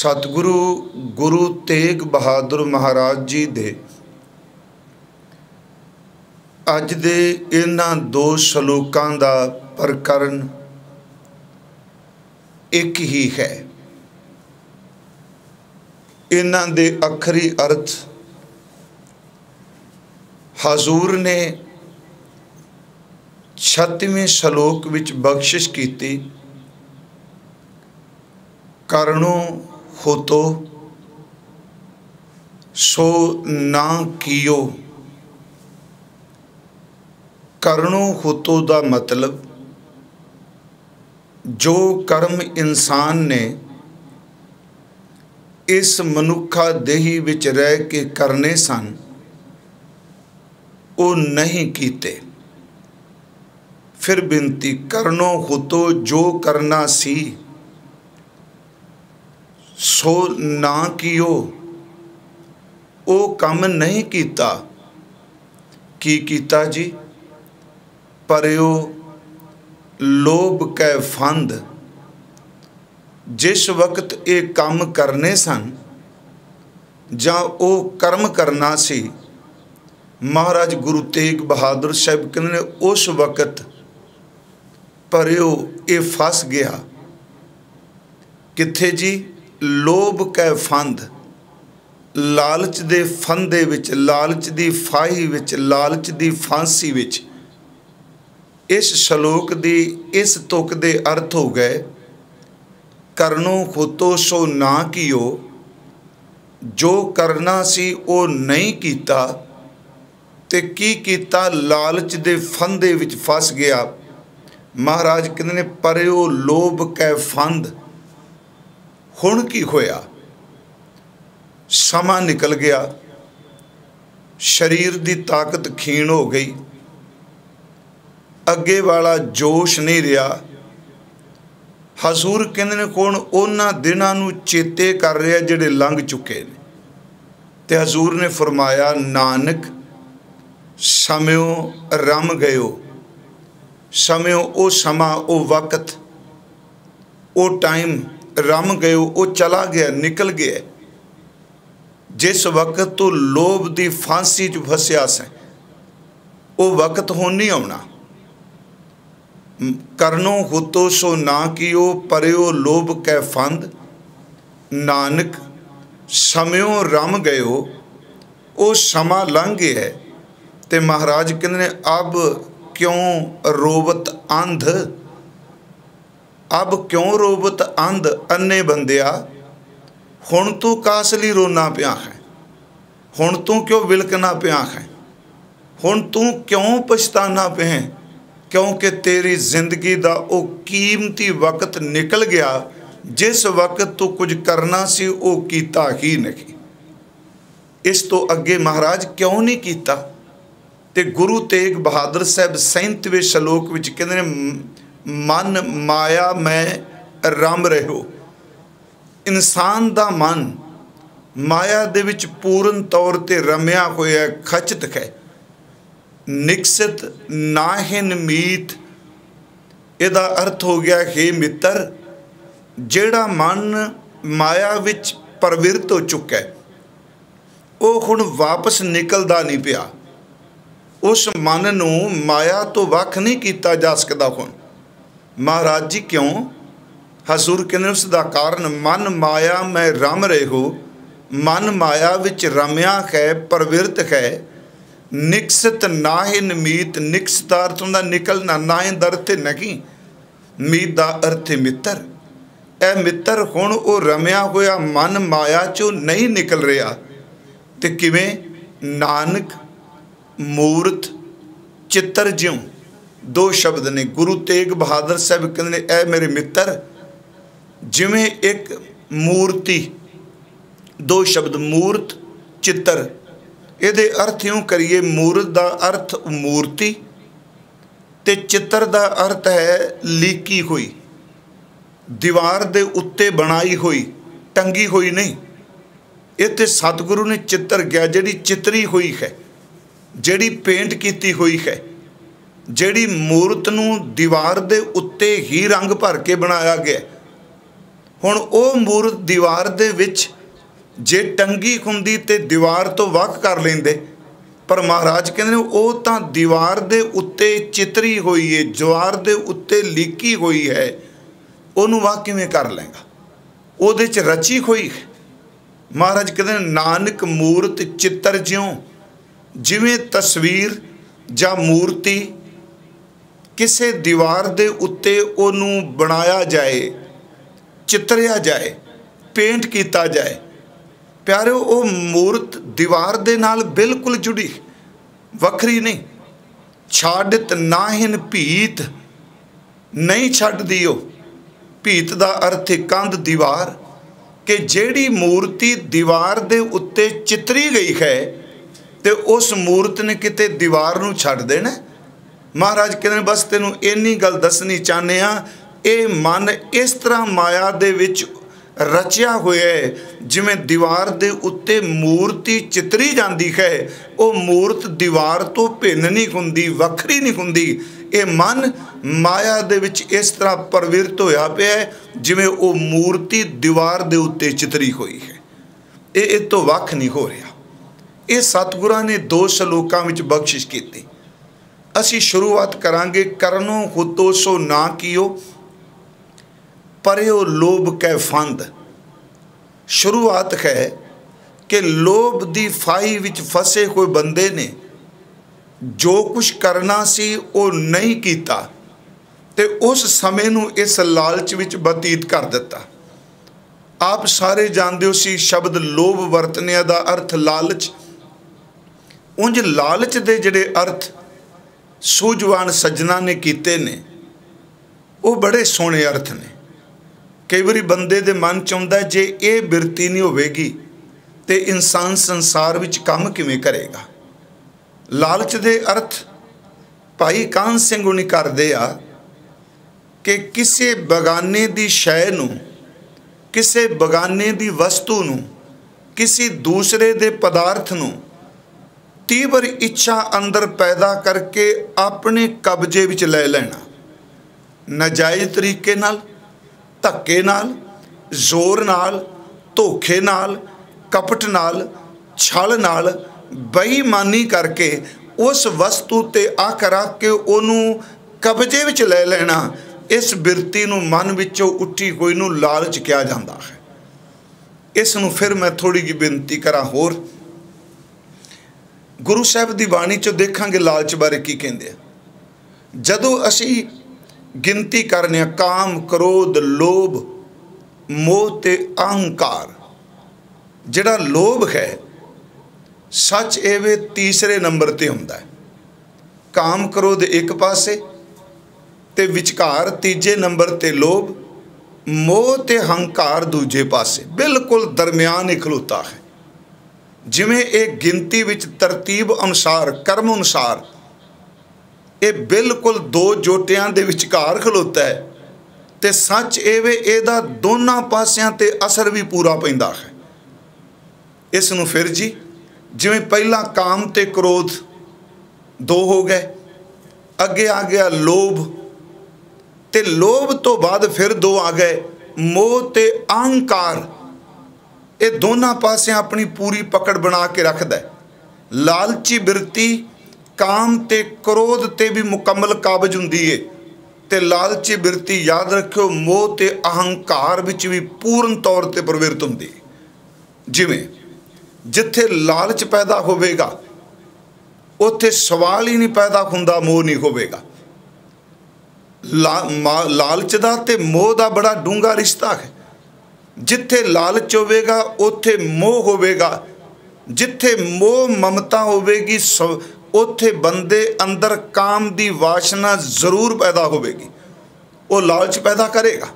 सतगुरु गुरु तेग बहादुर महाराज जी दे अज दे इन्हां दो सलोकां दा प्रकरण एक ही है। इन्हां दे अखरी अर्थ हजूर ने 36वें सलोक विच बख्शिश कीती। करनो होतो सो ना कियो। करनो होतो दा मतलब जो कर्म इंसान ने इस मनुखा देही विच रह के करने सन वो नहीं कीते। फिर बिनती करनो होतो जो करना सी सो ना कियो ओ कम नहीं कीता। की कीता जी? परियो लोभ कै फंद। जिस वक्त ये काम करने सन जां ओ कर्म करना सी, महाराज गुरु तेग बहादुर साहब कहते ने उस वक्त परियो ये फस गया। किथे जी? लोभ कै फंद। लालच दे फंदे विच, लालच दी फाही विच, लालच दी फांसी विच। इस शलोक दी इस तुक दे अर्थ हो गए करनो होतो सो ना कियो। जो करना सी वो नहीं कीता ते की कीता? लालच दे फंदे विच फस गया। महाराज कहते ने परियो लोभ कै फंद। हुण की होया? समा निकल गया, शरीर दी ताकत खीण हो गई, अगे वाला जोश नहीं रहा। हजूर कहते ने कौन उन्हां दिनां नूं चेते कर रहा जिहड़े लंघ चुके ने। ते हजूर ने फरमाया नानक समयो रम गयो। समयो ओ समा, ओ वक्त, ओ टाइम रम गयो, वो चला गया, निकल गया। जिस वक्त तो लोभ दी फांसी च फसिया से वो वक्त हो नहीं आना। करनो होतो सो ना कियो परियो लोभ कै फंद। नानक समयो रम गयो, वो समा लंघ गया। ते महाराज कहते ने अब क्यों रोवत अंध। अब क्यों रोवत अंध अन्ने बंदिया। हुण तू कासली रोना पिया है? हुण तू क्यों विलकना पिया है? हुण तू क्यों पछताना पे है? क्योंकि तेरी जिंदगी दा वो कीमती वक्त निकल गया जिस वक्त तू कुछ करना सी वो कीता ही नहीं। इस तो अगे महाराज क्यों नहीं कीता? ते गुरु तेग बहादुर साहब 37वें शलोक विच कहंदे ने मन माया में रम रहो। इंसान दा मन माया दे विच पूर्ण तौर ते रमिया होया खचित है। निकसित नाहिन मीत। इहदा अर्थ हो गया हे मित्र, जेड़ा मन माया विच प्रवृत्त हो चुका है वो हुण वापस निकलदा नहीं पिया। उस मन नूं माया तो वख नहीं किया जा सकता। हुण महाराज जी क्यों? हजूर कहने उसका कारण मन माया में रम रहे हो। मन माया विच रमिया है, प्रवृत्त है। निकसित नाहिन मीत। निकसित अर्थ होंदा निकलना, नाहिन अर्थ नहीं, मीत दा अर्थ मित्र। ए मित्र हुण वो रमिया होया मन माया चों नहीं निकल रहा। ते किवें? नानक मूर्त चित्र ज्यों। दो शब्द ने। गुरु तेग बहादुर साहब कहते ने ए मेरे मित्र, जिमें एक मूर्ति, दो शब्द मूर्त चित्र। ये अर्थ यूँ करिए, मूर्त दा अर्थ मूर्ति ते चित्र दा अर्थ है लीकी हुई, दीवार दे उत्ते बनाई हुई, टंगी हुई नहीं। इत्थे सतगुरु ने चित्र गया जिहड़ी चितरी हुई है, जिहड़ी पेंट की हुई है, जिहड़ी मूर्त नूं दीवार दे उत्ते ही रंग भर के बनाया गया। हुण वो मूर्त दीवार दे विच जे टंगी हुंदी ते दीवार तो वख कर लेंदे, पर महाराज कहंदे ने वो तां दीवार दे उत्ते चितरी हुई है, दीवार दे उत्ते लिखी हुई है, उहनूं वाह किवें कर लेंगा, उहदे च रची हुई है। महाराज कहते नानक मूर्त चित्र ज्यों, जिवें तस्वीर जां मूर्ति किसी दीवार दे उत्ते उहनूं बनाया जाए, चितरिया जाए, पेंट किया जाए। प्यारे वो मूर्त दीवार दे नाल बिल्कुल जुड़ी, वखरी नहीं। छाड़त नाहिन भीत, नहीं छड्ड दियो। भीत दा अर्थ कंध दीवार, कि जेड़ी मूर्ति दीवार दे उत्ते चितरी गई है ते उस मूर्त ने किते दीवार नूं छड्ड देना। महाराज कहते हैं बस तेनों इन्नी गल दसनी चाहते हैं, ये मन इस तरह माया दे विच रचिया होया है, जिवें दीवार दे उत्ते मूर्ति चितरी जाती है, वो मूर्त दीवार तो भिन्न नहीं हुंदी, वखरी नहीं हुंदी। ये मन माया दे विच इस तरह प्रवृत्त होया पिया है, जिवें वो मूर्ति दीवार दे उत्ते चितरी हुई है, ये तो वख नहीं हो रहा। ये सतगुरां ने 2 श्लोकां विच बख्शिश कीती। असी शुरुआत करांगे, करनो हुतो सो ना कियो, परेओ लोभ कै फंद। शुरुआत है कि लोभ दी फाही विच फसे कोई बंदे ने जो कुछ करना सी वो नहीं कीता ते उस समय नूं इस लालच विच बतीत कर दिता। आप सारे जानते हो सी शब्द लोभ वरतने दा अर्थ लालच। उंज लालच दे जिहड़े अर्थ सूझवान सज्जना ने कीते ने वो बड़े सोहणे अर्थ ने। कई बारी बंदे दे मन च आउंदा जे ये बिरती नहीं होवेगी ते इंसान संसार विच काम किवें करेगा। लालच दे अर्थ भाई कान सिंह हुणी करदे आ कि किसी बगाने दी शै नूं, किसी बगाने दी वस्तु नूं, किसी दूसरे दे पदार्थ नूं तीव्र इच्छा अंदर पैदा करके अपने कब्जे विच ले लेना, नाजायज़ तरीके नाल, धक्के नाल, जोर नाल, धोखे नाल, कपट नाल, छल नाल, बेईमानी करके उस वस्तु ते आख रख के उन्होंने कब्जे विच ले लेना। इस बिरती नूं मन विचों उठी हुई नूं लालच किया जाता है। इस नूं फिर मैं थोड़ी जी बेनती करा होर, गुरु साहब की बाणी चो देखांगे लालच बारे की कहंदे। जदों असी गिनती करने काम, क्रोध, लोभ, मोह ते अहंकार, जिहड़ा लोभ है सच एवे तीसरे नंबर ते हुंदा है। काम क्रोध एक पासे ते विचकार तीजे नंबर ते लोभ, मोह ते हंकार दूजे पासे, बिल्कुल दरम्यान ही खलोता है। जिमें एक गिनती विच तरतीब अनुसार, कर्म अनुसार ये बिल्कुल 2 जोटियां दे विचकार खलोता है, ते सच एवे एदा दोनों पासियां ते असर भी पूरा पैंदा है। इस नूं फिर जी जिमें पहला काम ते क्रोध 2 हो गए, अगे आ गया लोभ, ते लोभ तो बाद फिर 2 आ गए मोह ते अहंकार। ये दोनों पासे अपनी पूरी पकड़ बना के रखता है। लालची बिरती काम ते क्रोध ते भी मुकम्मल काबज हुंदी है, ते लालची बिरती याद रखियो मोह ते अहंकार विच भी पूर्ण तौर ते प्रवृत्त हुंदी। जिवें जिथे लालच पैदा होवेगा उत्थे सवाल ही नहीं पैदा हुंदा, मोह नहीं होवेगा। लालच दा ते मोह दा बड़ा डूंगा रिश्ता है। जिथे लालच होवेगा उत्थे मोह होवेगा, जिथे मोह ममता होवेगी उत्थे बंदे अंदर काम दी वासना जरूर पैदा होवेगी। वो लालच पैदा करेगा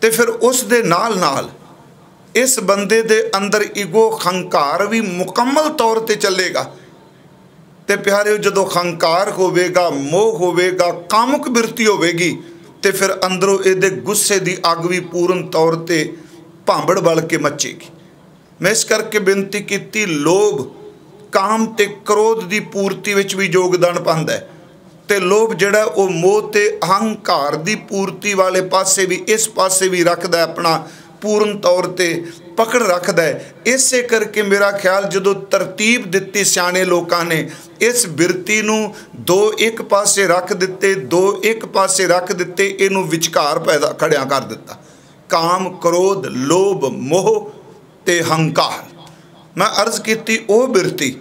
ते फिर उस दे नाल नाल इस बंदे दे अंदर ईगो हंकार भी मुकम्मल तौर ते चलेगा। ते प्यारे जदों हंकार होवेगा, मोह होवेगा, कामुक बिरती होवेगी, ते फिर अंदरों इहदे गुस्से दी अग भी पूर्ण तौर ते भांबड़ बल के मचेगी। मैं इस करके बेनती की लोभ काम ते क्रोध की पूर्ति विच भी योगदान पांदा है। ਤੇ ਲੋਭ ਜਿਹੜਾ ਉਹ ਮੋਹ ਤੇ ਅਹੰਕਾਰ ਦੀ ਪੂਰਤੀ ਵਾਲੇ ਪਾਸੇ ਵੀ ਇਸ ਪਾਸੇ ਵੀ ਰੱਖਦਾ, ਆਪਣਾ ਪੂਰਨ ਤੌਰ ਤੇ ਪਕੜ ਰੱਖਦਾ ਹੈ। ਇਸੇ ਕਰਕੇ ਮੇਰਾ ਖਿਆਲ ਜਦੋਂ ਤਰਤੀਬ ਦਿੱਤੀ ਸਿਆਣੇ ਲੋਕਾਂ ਨੇ, ਇਸ ਬਿਰਤੀ ਨੂੰ ਦੋ ਇੱਕ ਪਾਸੇ ਰੱਖ ਦਿੱਤੇ, ਦੋ ਇੱਕ ਪਾਸੇ ਰੱਖ ਦਿੱਤੇ, ਇਹਨੂੰ ਵਿਚਕਾਰ ਪੈਦਾ ਖੜਿਆ ਕਰ ਦਿੱਤਾ। ਕਾਮ, ਕ੍ਰੋਧ, ਲੋਭ, ਮੋਹ ਤੇ ਹੰਕਾਰ। ਮੈਂ ਅਰਜ਼ ਕੀਤੀ ਉਹ ਬਿਰਤੀ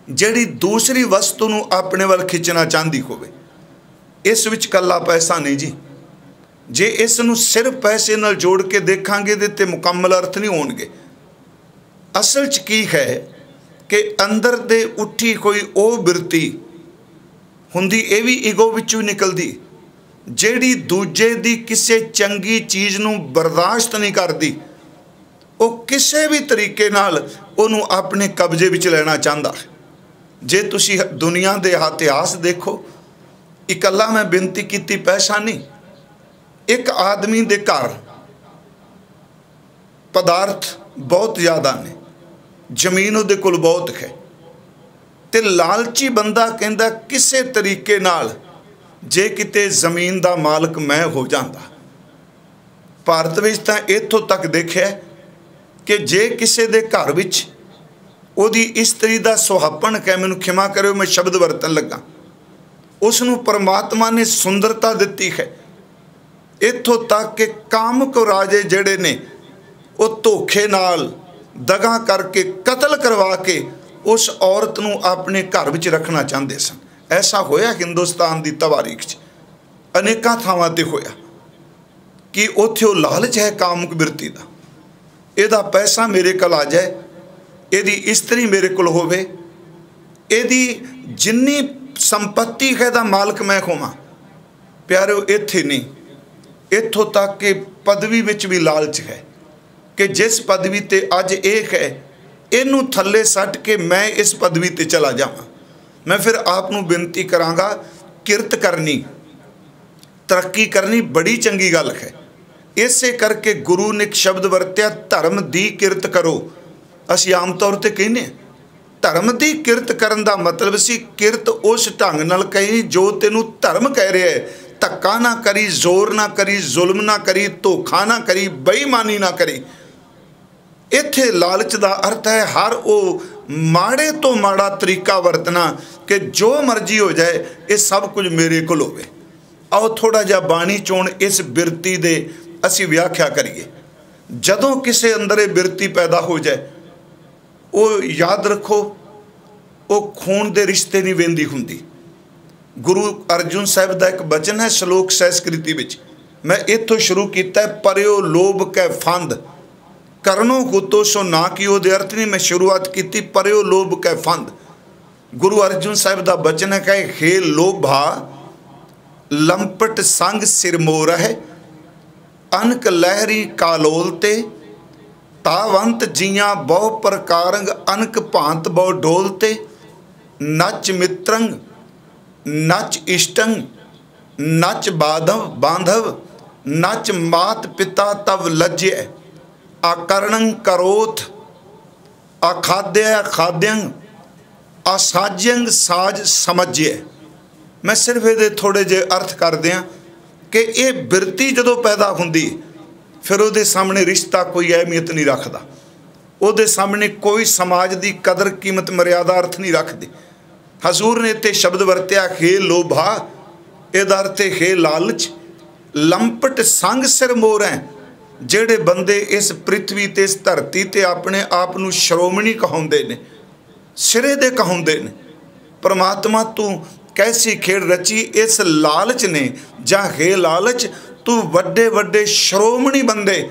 ਜਿਹੜੀ ਦੂਸਰੀ ਵਸਤੂ ਨੂੰ ਆਪਣੇ ਵੱਲ ਖਿੱਚਣਾ ਚਾਹੁੰਦੀ ਹੋਵੇ। ਇਸ ਵਿੱਚ ਕੱਲਾ ਪੈਸਾ ਨਹੀਂ ਜੀ। ਜੇ ਇਸ ਨੂੰ ਸਿਰਫ ਪੈਸੇ ਨਾਲ ਜੋੜ ਕੇ ਦੇਖਾਂਗੇ ਤੇ ਮੁਕੰਮਲ ਅਰਥ ਨਹੀਂ ਹੋਣਗੇ। ਅਸਲ 'ਚ ਕੀ ਹੈ ਕਿ ਅੰਦਰ ਦੇ ਉੱਠੀ ਕੋਈ ਉਹ ਬਿਰਤੀ ਹੁੰਦੀ, ਇਹ ਵੀ ਈਗੋ ਵਿੱਚੋਂ ਨਿਕਲਦੀ, ਜਿਹੜੀ ਦੂਜੇ ਦੀ ਕਿਸੇ ਚੰਗੀ ਚੀਜ਼ ਨੂੰ ਬਰਦਾਸ਼ਤ ਨਹੀਂ ਕਰਦੀ। ਉਹ ਕਿਸੇ ਵੀ ਤਰੀਕੇ ਨਾਲ ਉਹਨੂੰ ਆਪਣੇ ਕਬਜ਼ੇ ਵਿੱਚ ਲੈਣਾ ਚਾਹੁੰਦਾ। ਜੇ ਤੁਸੀਂ ਦੁਨੀਆ ਦੇ ਇਤਿਹਾਸ ਦੇਖੋ, ਇਕੱਲਾ ਮੈਂ ਬੇਨਤੀ ਕੀਤੀ ਪੈਸਾ ਨਹੀਂ, ਇੱਕ ਆਦਮੀ ਦੇ ਘਰ ਪਦਾਰਥ ਬਹੁਤ ਜ਼ਿਆਦਾ ਨੇ, ਜ਼ਮੀਨ ਉਹਦੇ ਕੋਲ ਬਹੁਤ ਹੈ, ਤੇ ਲਾਲਚੀ ਬੰਦਾ ਕਹਿੰਦਾ ਕਿਸੇ ਤਰੀਕੇ ਨਾਲ ਜੇ ਕਿਤੇ ਜ਼ਮੀਨ ਦਾ ਮਾਲਕ ਮੈਂ ਹੋ ਜਾਂਦਾ। ਭਾਰਤ ਵਿੱਚ ਤਾਂ ਇੱਥੋਂ ਤੱਕ ਦੇਖਿਆ ਕਿ ਜੇ ਕਿਸੇ ਦੇ ਘਰ ਵਿੱਚ ਉਹਦੀ ਇਸਤਰੀ ਦਾ ਸੁਹਾਪਣ ਕਹਿ, ਮੈਨੂੰ ਖਿਮਾ ਕਰਿਓ ਮੈਂ ਸ਼ਬਦ ਵਰਤਣ ਲੱਗਾ, ਉਸ ਨੂੰ ਪਰਮਾਤਮਾ ਨੇ ਸੁੰਦਰਤਾ ਦਿੱਤੀ ਹੈ। ਇੱਥੋਂ ਤੱਕ ਕਿ ਕਾਮਕ ਰਾਜੇ ਜਿਹੜੇ ਨੇ ਉਹ ਧੋਖੇ ਨਾਲ ਦਗਾ ਕਰਕੇ ਕਤਲ ਕਰਵਾ ਕੇ ਉਸ ਔਰਤ ਨੂੰ ਆਪਣੇ ਘਰ ਵਿੱਚ ਰੱਖਣਾ ਚਾਹੁੰਦੇ ਸਨ। ਐਸਾ ਹੋਇਆ ਹਿੰਦੁਸਤਾਨ ਦੀ ਤਵਾਰੀਖ 'ਚ ਅਨੇਕਾਂ ਥਾਵਾਂ 'ਤੇ ਹੋਇਆ ਕਿ ਉੱਥੇ ਉਹ ਲਾਲਚ ਹੈ ਕਾਮਕ ਬਿਰਤੀ ਦਾ। ਇਹਦਾ ਪੈਸਾ ਮੇਰੇ ਕੋਲ ਆ ਜਾਏ, ਇਹਦੀ ਇਸਤਰੀ ਮੇਰੇ ਕੋਲ ਹੋਵੇ, ਇਹਦੀ ਜਿੰਨੀ ਸੰਪत्ति ਹੈ ਦਾ ਮਾਲਕ ਮੈਂ ਹੋਵਾਂ। ਪਿਆਰਿਓ, ਇੱਥੇ ਨਹੀਂ, ਇੱਥੋਂ ਤੱਕ ਕਿ ਪਦਵੀ ਵਿੱਚ ਵੀ ਲਾਲਚ ਹੈ ਕਿ ਜਿਸ ਪਦਵੀ ਤੇ ਅੱਜ ਇਹ ਹੈ, ਇਹਨੂੰ ਥੱਲੇ ਸੱਟ ਕੇ ਮੈਂ ਇਸ ਪਦਵੀ ਤੇ ਚਲਾ ਜਾਵਾਂ। ਮੈਂ ਫਿਰ ਆਪ ਨੂੰ ਬੇਨਤੀ ਕਰਾਂਗਾ, ਕਿਰਤ ਕਰਨੀ, ਤਰੱਕੀ ਕਰਨੀ ਬੜੀ ਚੰਗੀ ਗੱਲ ਹੈ। ਇਸੇ ਕਰਕੇ ਗੁਰੂ ਨੇ ਇੱਕ ਸ਼ਬਦ ਵਰਤਿਆ, ਧਰਮ ਦੀ ਕਿਰਤ ਕਰੋ। ਅਸੀਂ ਆਮ ਤੌਰ ਤੇ ਕਹਿੰਦੇ ਹਾਂ ਧਰਮ ਦੀ ਕਿਰਤ ਕਰਨ ਦਾ ਮਤਲਬ ਸੀ ਕਿਰਤ ਉਸ ਢੰਗ ਨਾਲ ਕਹੀ ਜੋ ਤੈਨੂੰ ਧਰਮ ਕਹਿ ਰਿਹਾ ਹੈ। ਧੱਕਾ ਨਾ ਕਰੀ, ਜ਼ੋਰ ਨਾ ਕਰੀ, ਜ਼ੁਲਮ ਨਾ ਕਰੀ, ਧੋਖਾ ਨਾ ਕਰੀ, ਬੇਈਮਾਨੀ ਨਾ ਕਰੀ। ਇੱਥੇ ਲਾਲਚ ਦਾ ਅਰਥ ਹੈ ਹਰ ਉਹ ਮਾੜੇ ਤੋਂ ਮਾੜਾ ਤਰੀਕਾ ਵਰਤਣਾ ਕਿ ਜੋ ਮਰਜ਼ੀ ਹੋ ਜਾਏ, ਇਹ ਸਭ ਕੁਝ ਮੇਰੇ ਕੋਲ ਹੋਵੇ। ਆਓ ਥੋੜ੍ਹਾ ਜਿਹਾ ਬਾਣੀ ਚੋਣ ਇਸ ਬਿਰਤੀ ਦੇ ਅਸੀਂ ਵਿਆਖਿਆ ਕਰੀਏ। ਜਦੋਂ ਕਿਸੇ ਅੰਦਰ ਇਹ ਬਿਰਤੀ ਪੈਦਾ ਹੋ ਜਾਏ, ਉਹ ਯਾਦ ਰੱਖੋ, ਉਹ ਖੂਨ ਦੇ ਰਿਸ਼ਤੇ ਨਹੀਂ ਵੇਂਦੀ ਹੁੰਦੀ। ਗੁਰੂ ਅਰਜੁਨ ਸਾਹਿਬ ਦਾ ਇੱਕ ਬਚਨ ਹੈ ਸ਼ਲੋਕ ਸੰਸਕ੍ਰਿਤੀ ਵਿੱਚ, ਮੈਂ ਇੱਥੋਂ ਸ਼ੁਰੂ ਕੀਤਾ, ਪਰਿਓ ਲੋਭ ਕੈ ਫੰਦ ਕਰਨੋ ਗੁੱਤੋ ਸੋ ਨਾ ਕੀ। ਉਹਦੇ ਅਰਥ ਨਹੀਂ, ਮੈਂ ਸ਼ੁਰੂਆਤ ਕੀਤੀ ਪਰਿਓ ਲੋਭ ਕੈ ਫੰਦ। ਗੁਰੂ ਅਰਜੁਨ ਸਾਹਿਬ ਦਾ ਬਚਨ ਹੈ ਕਿ ਹੇ ਲੋਭਾ ਲੰਪਟ ਸੰਗ ਸਿਰ ਮੋਰ ਹੈ, ਅਨਕ ਲਹਿਰੀ ਕਾਲੋਲ ਤੇ ਤਾਵੰਤ ਜੀਆਂ ਬਹੁ ਪ੍ਰਕਾਰੰਗ ਅਨਕ ਭਾਂਤ ਬਹੁ ਡੋਲ ਤੇ। ਨਚ ਮਿੱਤਰੰਗ ਨਚ ਇਸ਼ਟੰਗ ਨਚ ਬਾਂਧਵ ਨਚ ਮਾਤ ਪਿਤਾ ਤਵ ਲੱਜੈ। ਆਕਰਣੰ ਕਰੋਥ ਆਖਾਦਿਆ ਖਾਦਿਅੰ ਆਸਾਜਯੰ ਸਾਜ ਸਮਝਿਐ। ਮੈਂ ਸਿਰਫ ਇਹਦੇ ਥੋੜ੍ਹੇ ਜਿਹੇ ਅਰਥ ਕਰਦੇ ਹਾਂ ਕਿ ਇਹ ਬਿਰਤੀ ਜਦੋਂ ਪੈਦਾ ਹੁੰਦੀ, ਫਿਰ ਉਹਦੇ ਸਾਹਮਣੇ ਰਿਸ਼ਤਾ ਕੋਈ ਅਹਿਮੀਅਤ ਨਹੀਂ ਰੱਖਦਾ, ਉਹਦੇ ਸਾਹਮਣੇ ਕੋਈ ਸਮਾਜ ਦੀ ਕਦਰ ਕੀਮਤ ਮਰਿਆਦਾ ਅਰਥ ਨਹੀਂ ਰੱਖਦੀ। ਹਜ਼ੂਰ ਨੇ ਇੱਥੇ ਸ਼ਬਦ ਵਰਤਿਆ ਹੇ ਲੋਭਾ, ਇਹਦਾ ਅਰਥ ਹੈ ਹੇ ਲਾਲਚ। ਲੰਪਟ ਸੰਗ ਸਿਰ ਮੋਰ ਹੈ, ਜਿਹੜੇ ਬੰਦੇ ਇਸ ਪ੍ਰਿਥਵੀ ਤੇ ਇਸ ਧਰਤੀ ਤੇ ਆਪਣੇ ਆਪ ਨੂੰ ਸ਼੍ਰੋਮਣੀ ਕਹਾਉਂਦੇ ਨੇ, ਸਿਰੇ ਦੇ ਕਹਾਉਂਦੇ ਨੇ। ਪਰਮਾਤਮਾ ਤੂੰ ਕੈਸੀ ਖੇਡ ਰਚੀ ਇਸ ਲਾਲਚ ਨੇ, ਜਾਂ ਹੇ ਲਾਲਚ ਤੂੰ ਵੱਡੇ ਵੱਡੇ ਸ਼੍ਰੋਮਣੀ ਬੰਦੇ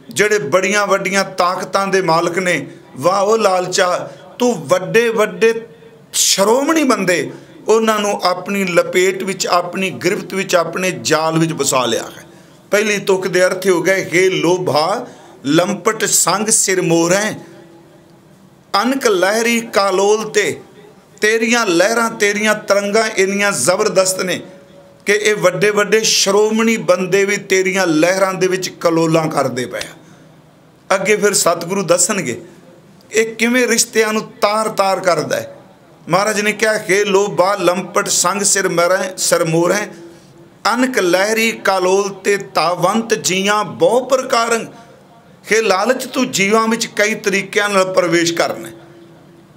ਜਿਹੜੇ ਬੜੀਆਂ ਵੱਡੀਆਂ ਤਾਕਤਾਂ ਦੇ ਮਾਲਕ ਨੇ, ਵਾਹ ਉਹ ਲਾਲਚਾ, ਤੂੰ ਵੱਡੇ ਵੱਡੇ ਸ਼੍ਰੋਮਣੀ ਬੰਦੇ ਉਹਨਾਂ ਨੂੰ ਆਪਣੀ ਲਪੇਟ ਵਿੱਚ, ਆਪਣੀ ਗਿਰਫਤ ਵਿੱਚ, ਆਪਣੇ ਜਾਲ ਵਿੱਚ ਵਸਾ ਲਿਆ ਹੈ। ਪਹਿਲੀ ਤੁਕ ਦੇ ਅਰਥ ਹੋ ਗਏ ਹੇ ਲੋਭਾ ਲੰਪਟ ਸੰਗ ਸਿਰ ਮੋਰੈ, ਅਨਕ ਲਹਿਰੀ ਕਾਲੋਲ ਤੇ। ਤੇਰੀਆਂ ਲਹਿਰਾਂ, ਤੇਰੀਆਂ ਤਰੰਗਾਂ ਇੰਨੀਆਂ ਜ਼ਬਰਦਸਤ ਨੇ ਕਿ ਇਹ ਵੱਡੇ ਵੱਡੇ ਸ਼੍ਰੋਮਣੀ ਬੰਦੇ ਵੀ ਤੇਰੀਆਂ ਲਹਿਰਾਂ ਦੇ ਵਿੱਚ ਕਲੋਲਾਂ ਕਰਦੇ ਪਏ। ਅੱਗੇ ਫਿਰ ਸਤਿਗੁਰੂ ਦੱਸਣਗੇ ਇਹ ਕਿਵੇਂ ਰਿਸ਼ਤਿਆਂ ਨੂੰ ਤਾਰ ਤਾਰ ਕਰਦਾ ਹੈ, महाराज ने क्या कि लोभा लंपट संग सिर मोरै अनक लहरी कालोल ते तावंत जियां बहु प्रकारंग। कि लालच तू जीवां विच कई तरीकों नाल प्रवेश करना,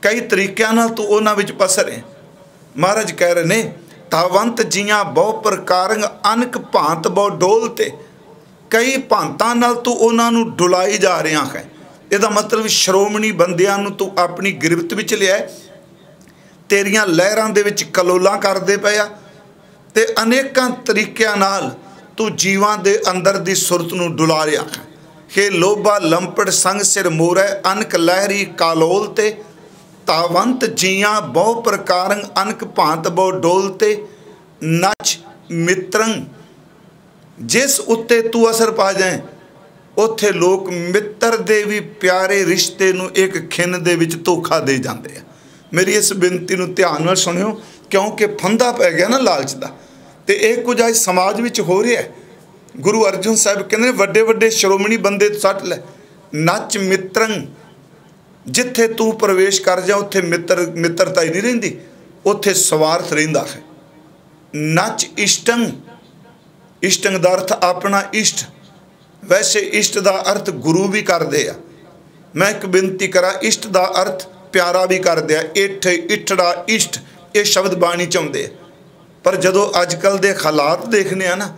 कई तरीकों नाल तू उन्हां विच पसर है। महाराज कह रहे ने तावंत जियां बहु प्रकारंग अनक भांत बहु डोलते, कई भांतां नाल तू उन्हां नूं डुलाई जा रहा है। इहदा मतलब श्रोमणी बंदियां नूं तू अपनी गिरफ्त विच लिया, तेरियां लहरां दे विच कलोलां करदे पिया ते अनेकां तरीकों नाल तू जीवां दे अंदर दी सुरत नूं डुला रहा है। कि लोभा लंपट संग सिर मोरै अनक लहरी कालोल ते तावंत जियां बहु प्रकारंग अनक भांत बहु डोलते नच मित्रंग। जिस उत्ते तू असर पा जाए उत्थे लोग मित्र दे भी प्यारे रिश्ते नूं एक खिन दे विच धोखा दे जाते हैं। मेरी इस बेनती नूं ध्यान नाल सुनियो, क्योंकि फंदा पै गया ना लालच दा, ते इह कुछ अज समाज विच हो रहा है। गुरु अर्जन साहब कहते वड्डे वड्डे श्रोमणी बंदे सट लै, नच मित्रंग। जिथे तू प्रवेश कर जा उत्थे मित्रता ही नहीं रहिंदी, उत्थे स्वार्थ रहिंदा है। नच इष्टंग, इष्टंग दा अर्थ अपना इष्ट, वैसे इष्ट दा अर्थ गुरु भी करदे आ। मैं एक बेनती करा, इष्ट दा अर्थ प्यारा भी करदे आ। इठ इठड़ा इष्ट ये शब्द बाणी च आउंदे आ, पर जदों अजकल दे हालात देखने आ ना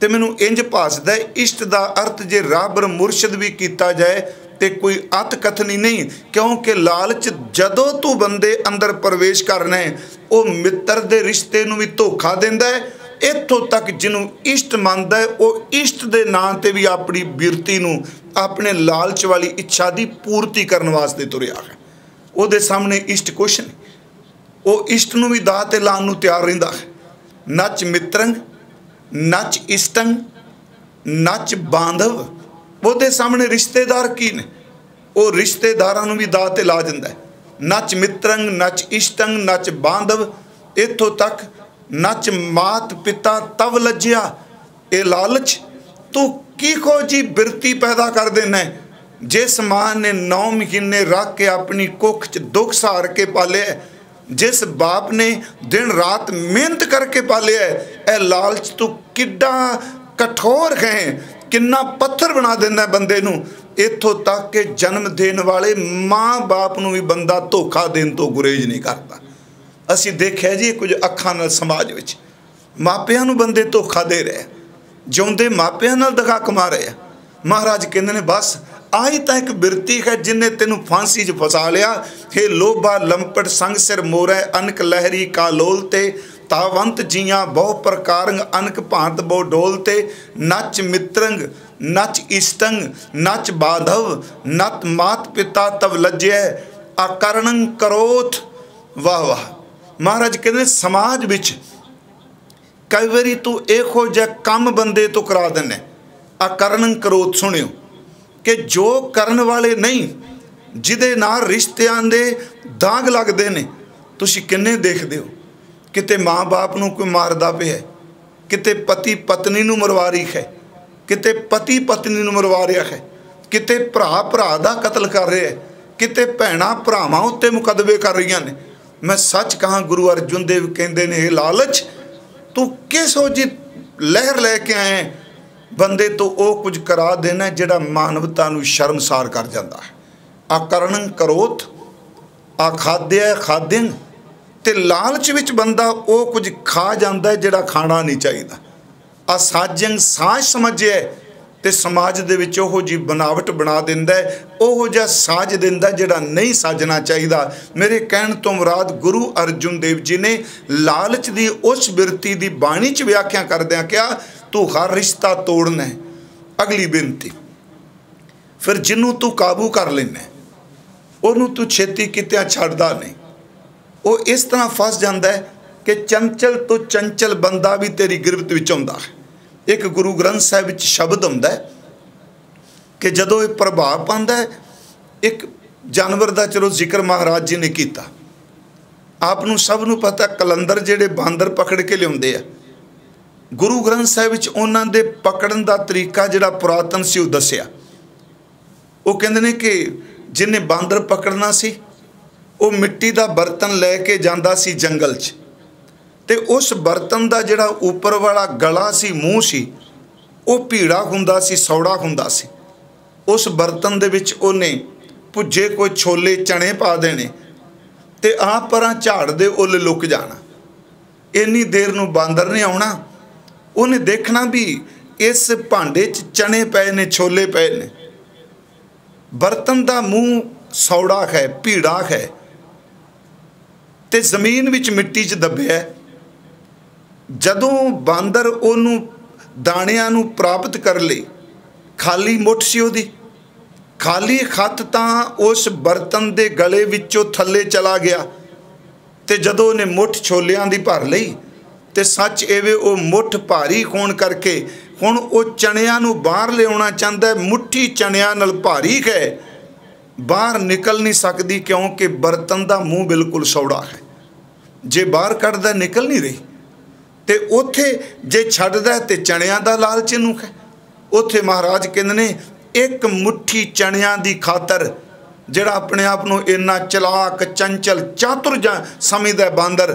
तो मैनूं इंज भासदा इष्ट दा अर्थ जे रब मुरशद भी किया जाए तो कोई अत कथनी नहीं। क्योंकि लालच जदों तू बंदे अंदर प्रवेश करना है वो मित्र दे रिश्ते नूं भी धोखा दिंदा है। इत्थों तक जिन्हों इष्ट मानता है वो इष्ट दे नां ते भी अपनी बिरती नूं अपने लालच वाली इच्छा की पूर्ति करने वास्ते तुरिया है। वो सामने इष्ट कुछ नहीं, वो इष्ट नूं भी दाह ते लाण नूं तैयार रहिंदा है। नच मित्रंग, नच इष्टंग, नच बांधव। वो सामने रिश्तेदार की ने, वो रिश्तेदारां नूं भी दाह ते ला दिंदा है। नच मित्रंग, नच इष्टंग, नच बांधव। इत्थों तक नच मात पिता तव लज्जिया। ये लालच तू किहो जी बिरती पैदा कर देना है। जिस मां ने 9 महीने रख के अपनी कुख च दुख सहार के पालिया, जिस बाप ने दिन रात मेहनत करके पालिया, ए लालच तू किड्डा कठोर है, किन्ना पत्थर बना देना बंदे नूं। इत्थों तक के जन्म देने वाले माँ बाप नूं भी बंदा धोखा देने तो गुरेज नहीं करता। असीं देखिया जी कुछ अखां नाल समाज विच मापियां नूं बंदे धोखा दे रहे, जिउंदे मापियां नाल दगा कमा रहे। महाराज कहंदे ने बस आई तां एक बिरती है जिन्हें तेनू फांसी च फसा लिया। हे लोभा लंपट संग सिर मोरै अनक लहरी कालोल ते तावंत जियां बहु प्रकारंग अनक भांत बहु डोलते नच मित्रंग, नच इष्टंग, नच बाधव, नत मात पिता तव लज्जै अकरणंग करोथ। वाह वाह। महाराज कहते समाज विच कई बारी तू इहो जिहा कम बंदे तो करा देना, अकरणंग करोथ। सुनियो कि जो करन वाले नहीं, जिदे नाल रिश्तियां दे दाग लगदे ने, तुसीं किन्ने देखदे हो। किते माँ बाप नूं कोई मारदा पिया, किते पति पत्नी नूं मरवा रही है, किते पति पत्नी नूं मरवा रहा है, किते भरा भरा दा कतल कर रहा है, किते भैणां भरावां उत्ते मुकदमे कर रही ने। मैं सच कहाँ गुरु अर्जुन देव कहते ने, हे लालच तू किसो जी लहर लैके आए बंदे तो वो कुछ करा देना जिहड़ा मानवता नूं शर्मसार कर जाता है। अकरणं करोथ, अखाद्य खाद्यं। ते लालच विच बंदा वो कुछ खा जाता है जिहड़ा खाना नहीं चाहिए। असाजं साज समझिए ते समाज दे विच ओहो जी बनावट बना दिंदा है, ओहो जिहा साज दिंदा जिहड़ा नहीं साजना चाहिए। मेरे कहण तो मुराद गुरु अर्जुन देव जी ने लालच दी उस बिरती दी बाणी च व्याख्या करदिआं क्या तू हर रिश्ता तोड़ना है। अगली बेनती, फिर जिन्हों तू काबू कर लेना उन्होंने तू छेती कित्या छड्डदा नहीं। वो इस तरह फस जाता है कि चंचल तो चंचल बंदा भी तेरी गिरफ्त विच आउंदा है। एक गुरु ग्रंथ साहिब विच शब्द आउंदा है कि जदों ये प्रभाव पांदा है, एक जानवर का चलो जिक्र महाराज जी ने किया। आपनूं सब नूं पता कलंदर जिहड़े बांदर पकड़ के लिआउंदे आ, गुरु ग्रंथ साहिब विच उन्हां दे पकड़न दा तरीका जिहड़ा पुरातन सी वो दस्सिया। वो कहंदे ने कि जिन्हें बांदर पकड़ना सी वो मिट्टी का बर्तन लैके जाता सी जंगल च, ते उस बर्तन का जिहड़ा उपर वाला गला सी, मूँह सी, वो भीड़ा हुंदा सी, सौड़ा हुंदा सी। उस बर्तन दे विच उहने भुजे कोई छोले चने पा देने ते आप परां झाड़ दे उल लुक जाना। इन्नी देर नूं बांदर ने आउणा, उन्हें देखना भी इस भांडे च चने पए ने, छोले पए ने। बर्तन का मूँह सौड़ा है, भीड़ा है, ते जमीन विच मिट्टी च दबिया। जदों बांदर उहनूं दाणियां नूं प्राप्त कर लई, खाली मुठ सी उहदी, खाली हत्थ तां उस बर्तन दे गले विचों थल्ले चला गया। ते जदों उहने मुठ छोलियां दी भर लई, ते सच एवे वो मुठ भारी होण करके हुण वो चनियां नूं बाहर लिआउणा चाहुंदा है। मुट्ठी चनियां नाल भारी है, बाहर निकल नहीं सकती, क्योंकि बर्तन का मूँह बिल्कुल सौड़ा है। जे बाहर कढ़दा निकल नहीं रही, ते उत्थे जे छड्डदा ते चनियां दा लालच नूं है। उत्थे महाराज कहंदे ने एक मुट्ठी चनियां दी खातर जिहड़ा अपने आप नूं इन्ना चलाक, चंचल, चातुर समझदा बांदर,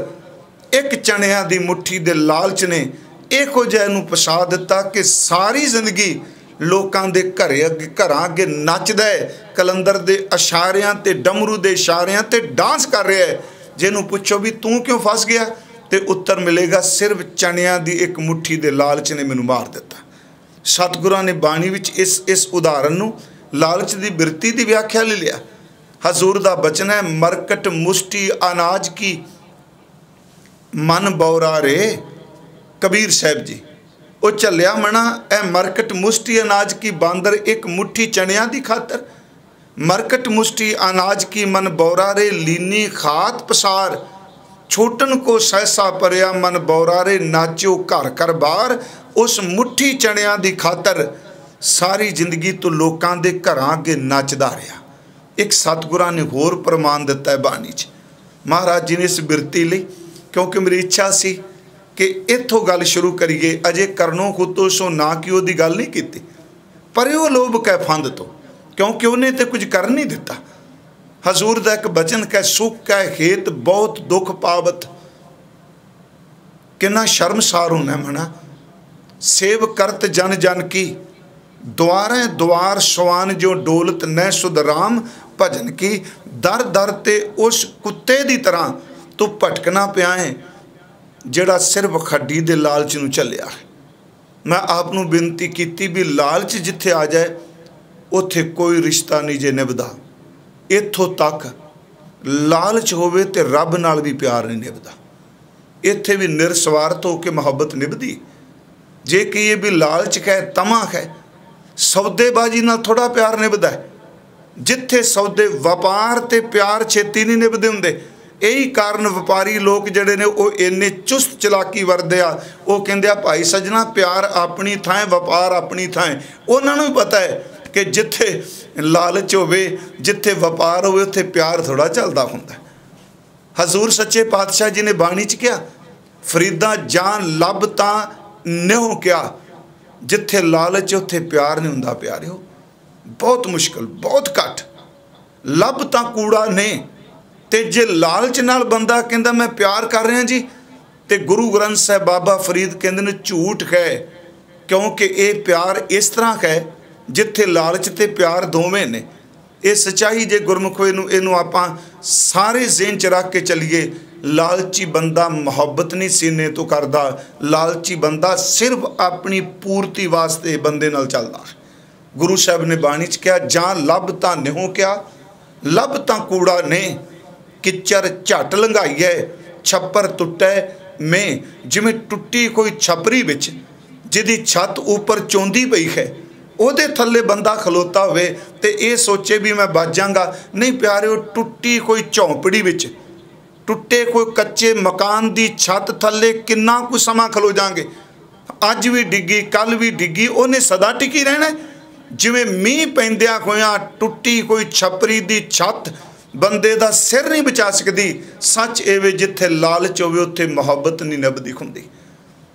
एक चनियां दी मुट्ठी दे लालच ने इहो जिहा नूं फसा दिता कि सारी जिंदगी लोकां दे घरां अगे नचदा है, कलंदर दे इशारियां ते डमरू दे इशारियां ते डांस कर रहा है। जिन्हों पूछो भी तू क्यों फस गया, तो उत्तर मिलेगा सिर्फ चनियां दी एक मुट्ठी दे लालच ने मैनू मार दिता। सतगुरां ने बाणी विच इस उदाहरण नूं लालच दी बिरती दी व्याख्या ले लिया। हजूर दा बचन है, मरकट मुष्टि अनाज की मन बौरा रे। कबीर साहब जी वो झलिया मना ए मरकट मुष्टि अनाज की बांदर एक मुट्ठी चनियां दी खातर। मरकट मुष्टि अनाज की मन बौरा रे, लीनी खात पसार। छोटन को सहसा परया मन बौरा रे, नाचो घर घर बार। उस मुट्ठी चनियां दी खातर सारी जिंदगी तो लोकां दे घरां अगे नचदा रहा। एक सतगुरां ने होर प्रमाण दिता है बाणी च। महाराज जी ने इस बिरती लई, क्योंकि मेरी इच्छा सी कि इत्थों गल शुरू करिए। अजे करनों खुतो सो ना कि उहदी गल नहीं कीती, पर वो लोभ कै फंद तो, क्योंकि उन्हें तो कुछ कर नहीं दिता। हजूर दा एक बचन कै सुख कै हेत बहुत दुख पावत। कितना शर्मसार होना मना। सेव करत जन जन की, द्वारें द्वार सवान जो डोलत न सुध राम भजन की। दर दर ते उस कुत्ते की तरह तू भटकना पिया है, जिहड़ा सिर्फ खड्डी दे लालच नूं झल्लिया है। मैं आपनूं बेनती कीती भी लालच जिथे आ जाए उत्थे कोई रिश्ता नहीं जे निभदा। इत्थों तक लालच होवे ते रब नाल भी प्यार नहीं निभदा। इत्थे भी निरस्वार्थ हो के मुहब्बत निभदी। जे कहिए भी लालच है, तमा है, सौदेबाजी नाल थोड़ा प्यार निभदा है। जिथे सौदे व्यापार ते प्यार छेती नहीं निभदे हुंदे। यही कारण व्यापारी लोग जिहड़े ने वो इन्ने चुस्त चलाकी वरदे आ। वो कहंदे आ भाई सजना प्यार अपनी थां, व्यापार अपनी थां। उन्हां नूं भी पता है कि जिथे लालच होवे, जिथे व्यापार होवे, उत्थे प्यार थोड़ा चलदा हुंदा। हजूर सच्चे पातशाह जी ने बाणी च कहा, फरीदा जान लब तां न्यों क्या। जिथे लालच उत्थे प्यार नहीं हुंदा प्यारिओ। बहुत मुश्किल, बहुत घट। लब तां कूड़ा ने, ते जे लालच नाल बंदा कहंदा मैं प्यार कर रहा जी, ते गुरु ग्रंथ साहिब बाबा फरीद कहंदे ने झूठ है। क्योंकि ये प्यार इस तरह है जिथे लालच ते प्यार दोवें ने। ये सच्चाई जे गुरमुख इनू आपां सारे ज़हन च रख के चलीए। लालची बंदा मुहब्बत नहीं सीने तो करदा। लालची बंदा सिर्फ अपनी पूर्ति वास्ते बंदे नाल चलदा। गुरु साहब ने बाणी च कहा, जां लब तां निहों क्या, लब तां कूड़ा ने। किचर झट लंघाई है, छप्पर टुटे में। जिमें टुट्टी कोई छपरी विच जिहदी छत ऊपर चौंदी पई है, ਉਹਦੇ थले बंदा खलोता होवे ते ये सोचे भी मैं बच जाऊँगा। नहीं प्यारे, टुट्टी कोई झोंपड़ी विच, टुटे कोई कच्चे मकान की छत थले किन्ना कुछ समा खलो जाएंगे। अज भी डिग्गी, कल भी डिग्गी, उन्हें सदा टिकी रहना। जिवें मीह पैंदिया होया टुट्टी कोई छपरी की छत बंदे दा सिर नहीं बचा सकती। सच एवे जिथे लालच होवे उत्थे मुहब्बत नहीं निभदी हुंदी।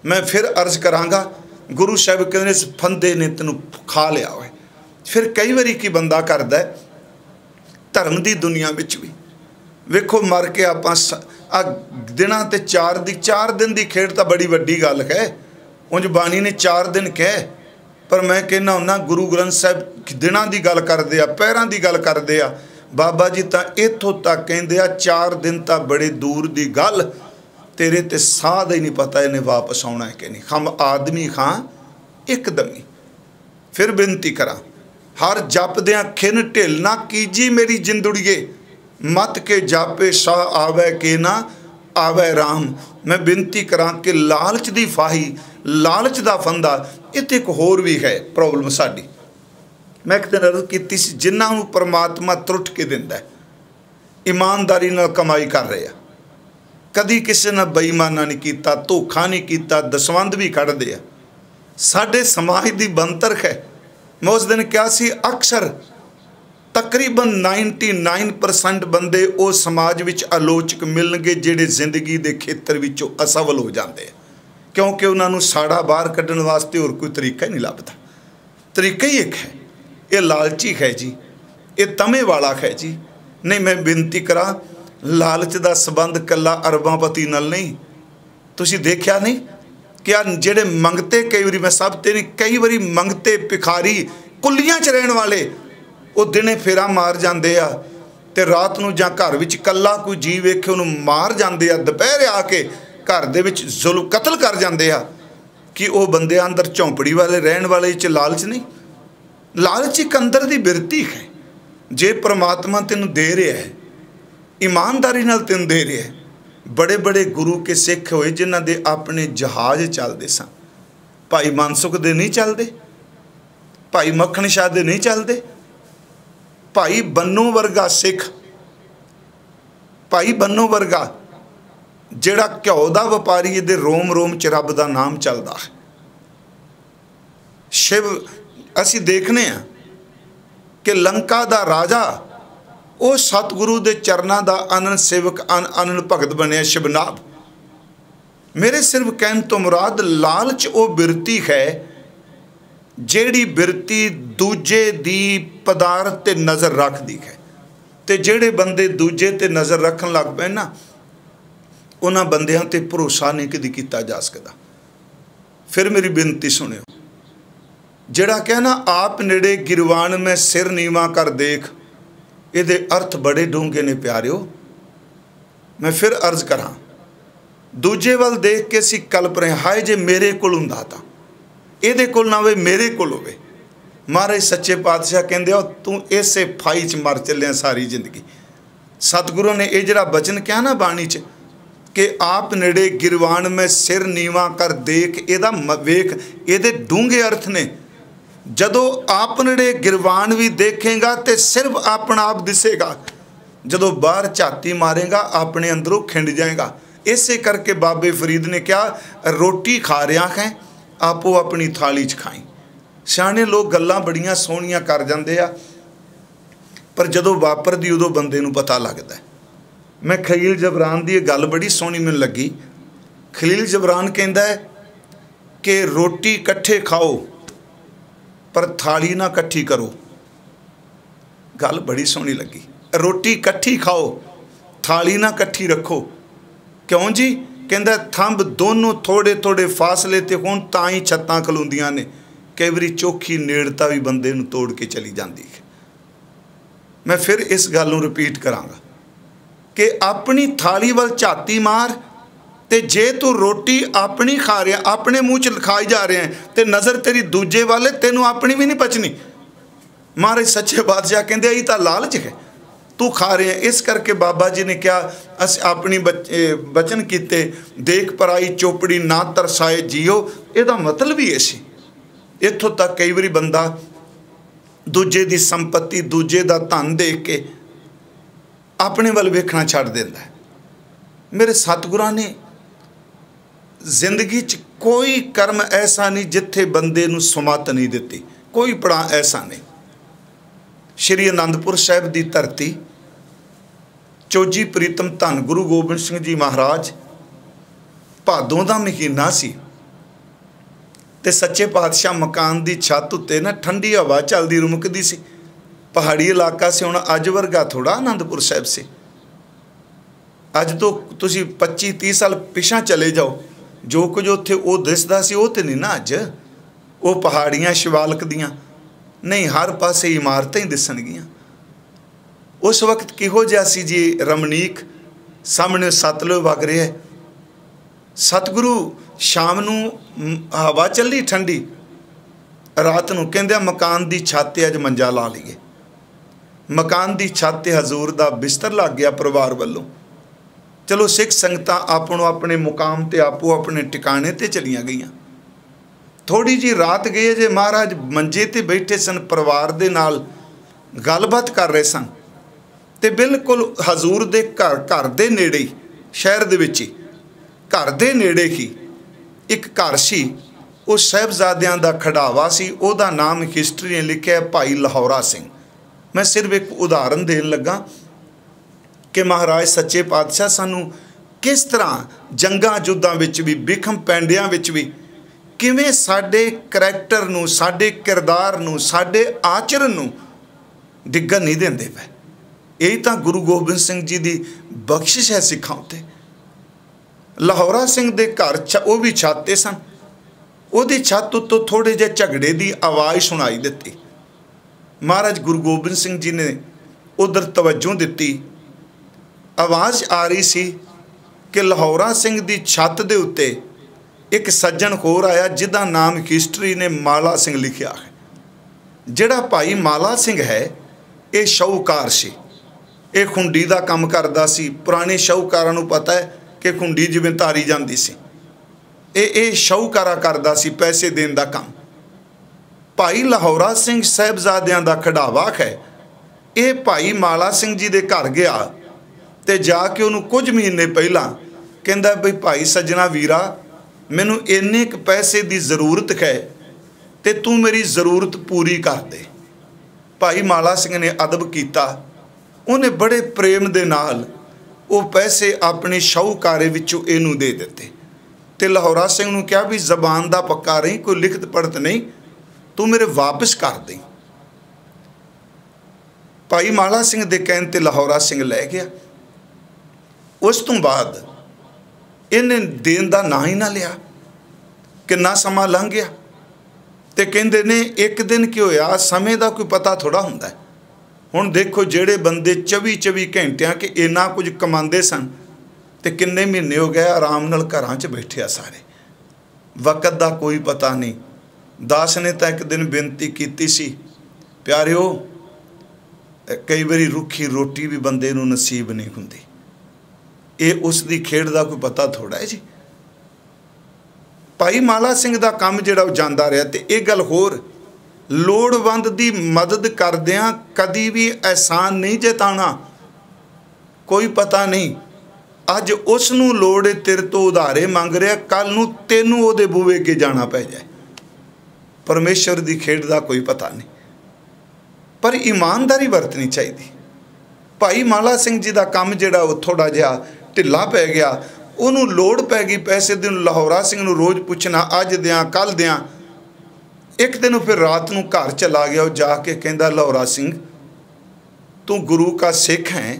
मैं फिर अर्ज करांगा, गुरु साहब कहते इस फंदे ने तेनू खा लिया होए। फिर कई बारी की बंदा करदा है, धर्म की दुनिया विच भी वेखो मर के आप आ दिनां ते 4 दिन की खेड तो बड़ी वड्डी गल है। उंज बाणी ने 4 दिन कह, पर मैं कहना हुन्ना गुरु ग्रंथ साहिब दिनां की गल करदे आ, पैरां की गल करदे आ। बाबा जी तो इत्थों तक कहंदे आ 4 दिन तो बड़े दूर की गल, तेरे ते साह दा ही नहीं पता इन्हें वापस आना है कि नहीं। हम आदमी खां एकदम ही। फिर बेनती करा, हर जपद्या खिन ढिल ना कीजी मेरी जिंदड़िए, मत के जापे साह आवे के ना आवे राम। मैं बेनती करा कि लालच की फाही, लालच का फंदा, इत्थे एक होर भी है प्रॉब्लम साडी। मैं एक दिन अर्ज की, जिन्होंने परमात्मा त्रुट के दिंदा है, ईमानदारी नाल कमाई कर रहे हैं, कदी किसी ने बेईमाना नहीं किया, धोखा नहीं किया, दसवंध भी कढ़दे आ। साडे समाज की बनतर है। मैं उस दिन क्या सी, अक्सर तकरीबन 99% बंदे उस समाज विच आलोचक मिलणगे जिहड़े जिंदगी के खेतर विचों असफल हो जाते हैं, क्योंकि उन्होंने साड़ा बाहर कढ़न वास्ते होर कोई तरीका ही नहीं लभदा। तरीका ही एक है, ये लालची है जी, ये तमे वाला है जी। नहीं, मैं बेनती करा, लालच का संबंध कला अरबापति नाल नहीं। तुसीं देखिया नहीं कि आ जिहड़े मंगते, कई बारी मैं सब ते नहीं, कई बारी मंगते भिखारी कुल्लियां च रहण वाले वो दिने फेरा मार जाते आ, ते रात नूं जां घर विच कल्ला कोई जी वेखे उन्होंने मार जाते आ, दोपहर आके घर दे विच जुल्म कतल कर जाते आ। कि वो बंदे अंदर झोंपड़ी वाले रहन वाले च लालच नहीं। लालच एक अंदर की बिरती है। जे परमात्मा तेन दे रहा है, ईमानदारी नाल तेन दे रहा है। बड़े बड़े गुरु के सिख होए जिन्हां दे अपने जहाज़ चलते सन। भाई मनसुख दे नहीं चलते, भाई मखण शाह दे नहीं चलते, भाई बन्नों वर्गा सिख, भाई बन्नों वर्गा जिहड़ा घ्यो दा व्यापारी, ये रोम रोम च रब दा नाम चलदा है। शिव असी देखने हैं कि लंका दा राजा वो सतगुरु दे चरनां दा आनंद सेवक आनंद भगत बने शिवनाभ। मेरे सिर्फ कहन तो मुराद लालच वो बिरती है जिहड़ी बिरती दूजे दी पदार्थ ते नज़र रखदी है। ते जिहड़े बंदे दूजे ते नज़र रखन लग पे ना, उन्हां बंदियां ते भरोसा नहीं कदी कीता जा सकदा। फिर मेरी बेनती सुनियो, जिहड़ा कहना आप नेड़े गिरवान में सिर नीवा कर देख, इहदे अर्थ बड़े डूंगे ने प्यारिओ। मैं फिर अर्ज करा, दूजे वल देख के असीं कल्प रहे, हाय जे मेरे कोल हुंदा तां, इहदे कोल ना होवे मेरे कोल होवे। महाराज सच्चे पातशाह कहंदे आ, तू इसे फाई च मर चलिया सारी जिंदगी। सतगुरु ने यह जिहड़ा बचन कहा ना बाणी च कि आप नेड़े गिरवान में सिर नीवा कर देख, इहदा वेख, इहदे डूंगे अर्थ ने। जदों आप नेड़े गिरवान भी देखेगा तो सिर्फ अपना आप दिसेगा, जदों बाहर झाती मारेगा अपने अंदरों खिंड जाएगा। इसे करके बाबे फरीद ने कहा, रोटी खा रहा है आपो अपनी थाली च खाई। सियाने लोग गल्लां बड़ियां सोहणियां कर जाते आ, पर जदों वापरदी उदों बंदे नूं पता लगता है। मैं खलील जबरान की गल बड़ी सोहनी मैनूं लगी। खलील जबरान कहता है कि रोटी कट्ठे खाओ पर थाली ना कट्ठी करो। गल बड़ी सोहनी लगी। रोटी कट्ठी खाओ, थाली ना कट्ठी रखो। क्यों जी? कहता थंब दोनों थोड़े थोड़े फासले ते होण तां ही छत्तां खलोंदियां ने। कई बारी चोखी नेड़ता भी बंदे नूं तोड़ के चली जाती है। मैं फिर इस गल नूं रिपीट करांगा कि अपनी थाली वाल झाती मार, ते जे तू रोटी अपनी खा रहा, अपने मूँह च खाई जा रहे हैं, तो नज़र तेरी दूजे वाले, तेनों अपनी भी नहीं पचनी। महाराज सच्चे बादशाह कहते यही तो लालच है, तू खा रहे हैं। इस करके बाबा जी ने क्या अस अपनी बचन किते, देख पराई चोपड़ी ना तरसाए जियो। यदा मतलब ही ऐसी। इत्थों तक कई बारी बंदा दूजे की संपत्ति, दूजे का धन देख के अपने वाल वेखना छड्ड देंदा है। मेरे सतगुरां ने जिंदगी च कोई कर्म ऐसा नहीं जिथे बंदे नूं सुमत नहीं दिती, कोई पड़ा ऐसा नहीं। श्री आनंदपुर साहिब की धरती, चौजी प्रीतम धन गुरु गोबिंद सिंह जी महाराज, भादों का महीना सी ते सच्चे पातशाह मकान की छत उत्ते ना ठंडी हवा चलती रुमकदी सी। पहाड़ी इलाका से, हुण अज वर्गा थोड़ा आनंदपुर साहिब से। अज तो तुसी 25-30 साल पिछा चले जाओ, जो कुछ उत्थे वो दिसदा सी वो तो नहीं ना अज। वो पहाड़ियाँ शिवालक दियाँ नहीं, हर पासे इमारतें ही दिसणगियां। उस वक्त किहो जिहा सी जी रमणीक, सामने सतलुज वग रहा है। सतगुरु शाम नूं हवा चली ठंडी, रात नूं कहंदे मकान दी छत ते अज मंजा ला लईए। मकान दी छत ते हजूर दा बिस्तर लग गया परिवार वालों। चलो सिख संगतां आपणो अपने मुकाम ते आपो अपने टिकाणे ते चलियां गईयां। थोड़ी जी रात गई जे महाराज मंजे ते बैठे सन, परिवार दे नाल गलबात कर रहे सन, ते बिल्कुल हजूर दे घर दे नेड़े ही, शहर दे विच ही, घर दे नेड़े ही एक घर सी। उस साहिबजादियां दा खड़ावा सी, उहदा नाम हिस्टरी ने लिखिया है भाई लाहौरा सिंह। मैं सिर्फ एक उदाहरण देन लगा कि महाराज सच्चे पातशाह सानू किस तरह जंगां युद्धां विच भी, बिखम पैंडियां विच भी किवें साडे करैक्टर नूं, साडे किरदार नूं, साडे आचरण नूं डिग्गन नहीं देंदे पए। यही तो गुरु गोबिंद सिंह जी की बख्शिश है सिखां उत्ते। लाहौरा सिंह दे घर वो भी छत ते सन, उहदी छत उत्तों थोड़े जे झगड़े की आवाज़ सुनाई दिती। महाराज गुरु गोबिंद सिंह जी ने उधर तवज्जो दिती। आवाज़ आ रही सी कि लाहौरा सिंह की छत दे उत्ते एक सज्जन होर आया जिहदा नाम हिस्टरी ने माला सिंह लिखिया है। जिहड़ा भाई माला सिंह है ये शाहूकार सी, ये खुंडी का काम करदा सी। पुराने शाहूकारां नूं पता है कि खुंडी जिवें तारी जांदी सी, ये शाहूकारा करदा सी पैसे देण दा काम। भाई लाहौरा सिंह साहिबजादियां दा खड़ावा है। ये भाई माला सिंह जी दे घर गया ते जाके उन्होंने कुछ महीने पहला कहंदा बई भाई सज्जना वीरा, मैनू इन्ने क पैसे की जरूरत है ते तू मेरी जरूरत पूरी कर दे। भाई माला सिंह ने अदब किया, उन्हें बड़े प्रेम दे नाल वो पैसे अपने शाहूकारे विचों इनू दे दिते ते लाहौरा सिंह नूं कहा भी जबान दा पक्का रही, कोई लिखत पढ़त नहीं, तू मेरे वापस कर दे। भाई माला सिंह दे कहण ते लाहौरा सिंह लै गया। उस तो बाद इन्हें देन का ना ही ना लिया। कितना समा लंघ गया तो कहते ने एक दिन की होया, समय का कोई पता थोड़ा हुंदा। हुण देखो जेड़े बंदे 24 घंटिया के इन्ना कुछ कमाते सन तो किन्ने महीने हो गए आराम नाल घरां च बैठे आ सारे, वक़्त का कोई पता नहीं। दास ने तो एक दिन बेनती की सी, प्यारिओ कई बारी रुखी रोटी भी बंदे नूं नसीब नहीं हुंदी। ये उसकी खेड का कोई पता थोड़ा है जी। भाई माला सिंह का काम जिहड़ा जांदा रहा तो यह गल होर, लोड़वंद की मदद करदियां कदी भी एहसान नहीं जताना। कोई पता नहीं अज उसनूं लोड़ है तेरे तो उधारे मंग रहा, कल नूं तैनूं उहदे बूहे अगे जाना पै जाए। परमेश्वर की खेड का कोई पता नहीं, पर ईमानदारी वरतनी चाहिए। भाई माला सिंह जी का काम जिहड़ा वो थोड़ा जिहा ढिला पै गया, उन्होंने लोड़ पै गई पैसे दी। लाहौरा सिंह नूं रोज़ पूछना अज दियाँ कल दियाँ। एक दिन फिर रात नूं घर चला गया, वो जाके कहंदा लाहौरा सिंह तू गुरु का सिख है,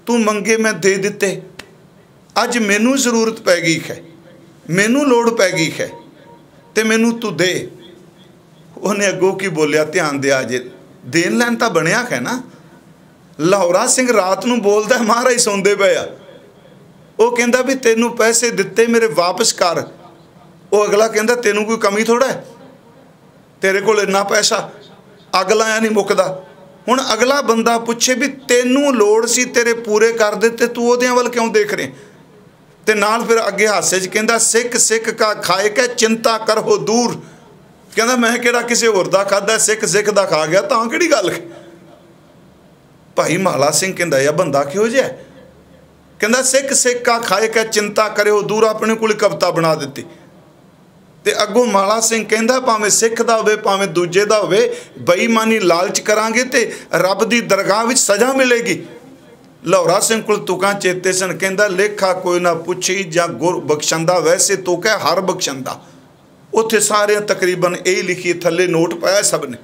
तू मंगे मैं दे दिते, अज मैनू जरूरत पै गई है, मैनू लोड़ पै गई है तो मैनू तू दे। उन्हें अगों की बोलिया, ध्यान दिया जे देन लैन तो बनया है ना। लाहौरा सिंह रात नूं बोलदा, महाराज सौंदे पे आ। वो कहंदा भी तेनू पैसे दिते मेरे वापस कर। वो अगला कहंदा तेनू कोई कमी थोड़ा है, तेरे कोल इन्ना पैसा, अगला या नहीं मुकदा। हुण अगला बंदा पूछे भी तेनू लोड़ सी तेरे पूरे कर दिते, तू उहदियां वल क्यों देख रहे। ते नाल फिर अगे हासे च कहंदा सिख सिख का खाए के चिंता कर हो दूर। कहंदा मैं किहड़ा किसी होर दा खादा, सिख सिख दा खा गया तां किहड़ी गल। भाई माला सिंह कहंदा या बंदा किहो जिहा, कहंदा सिख सिख का खाए के चिंता करे हो दूर, अपने कोल कविता बना दी। ते अगों माला सिंह कहंदा भावें सिख दा होवे भावें दूजे दा होवे, बेईमानी लालच करांगे ते रब दी दरगाह विच सज़ा मिलेगी। लाहौरा सिंह कोल तुकां चेते सन, कहंदा लेखा कोई ना पुछी जां गुर बख्शंदा, वैसे तो कह हर बख्शंदा। उत्थे सारे तकरीबन यही लिखी थले नोट पाया सब ने,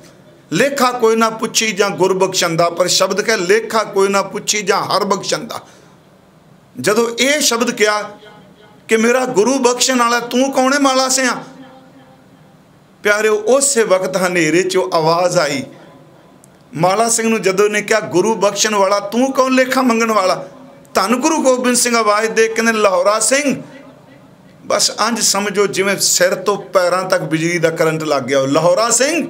लेखा कोई ना पुछी जां गुर बख्शंदा, पर शब्द कह लेखा कोई ना पुछी जां हर बख्शंदा। जदों ये शब्द कहा कि मेरा गुरु बख्शण वाला तू कौन है माला सिया प्यारे, उस वक्त हनेरे चो आवाज़ आई माला सिंह नूं जदों ने कहा गुरु बख्शण वाला तू कौन लेखा मंगण वाला। धन गुरु गोबिंद सिंह आवाज़ दे कहंदे लाहौरा सिंह, बस अंज समझो जिवें सिर तो पैरों तक बिजली का करंट लग गया। लाहौरा सिंह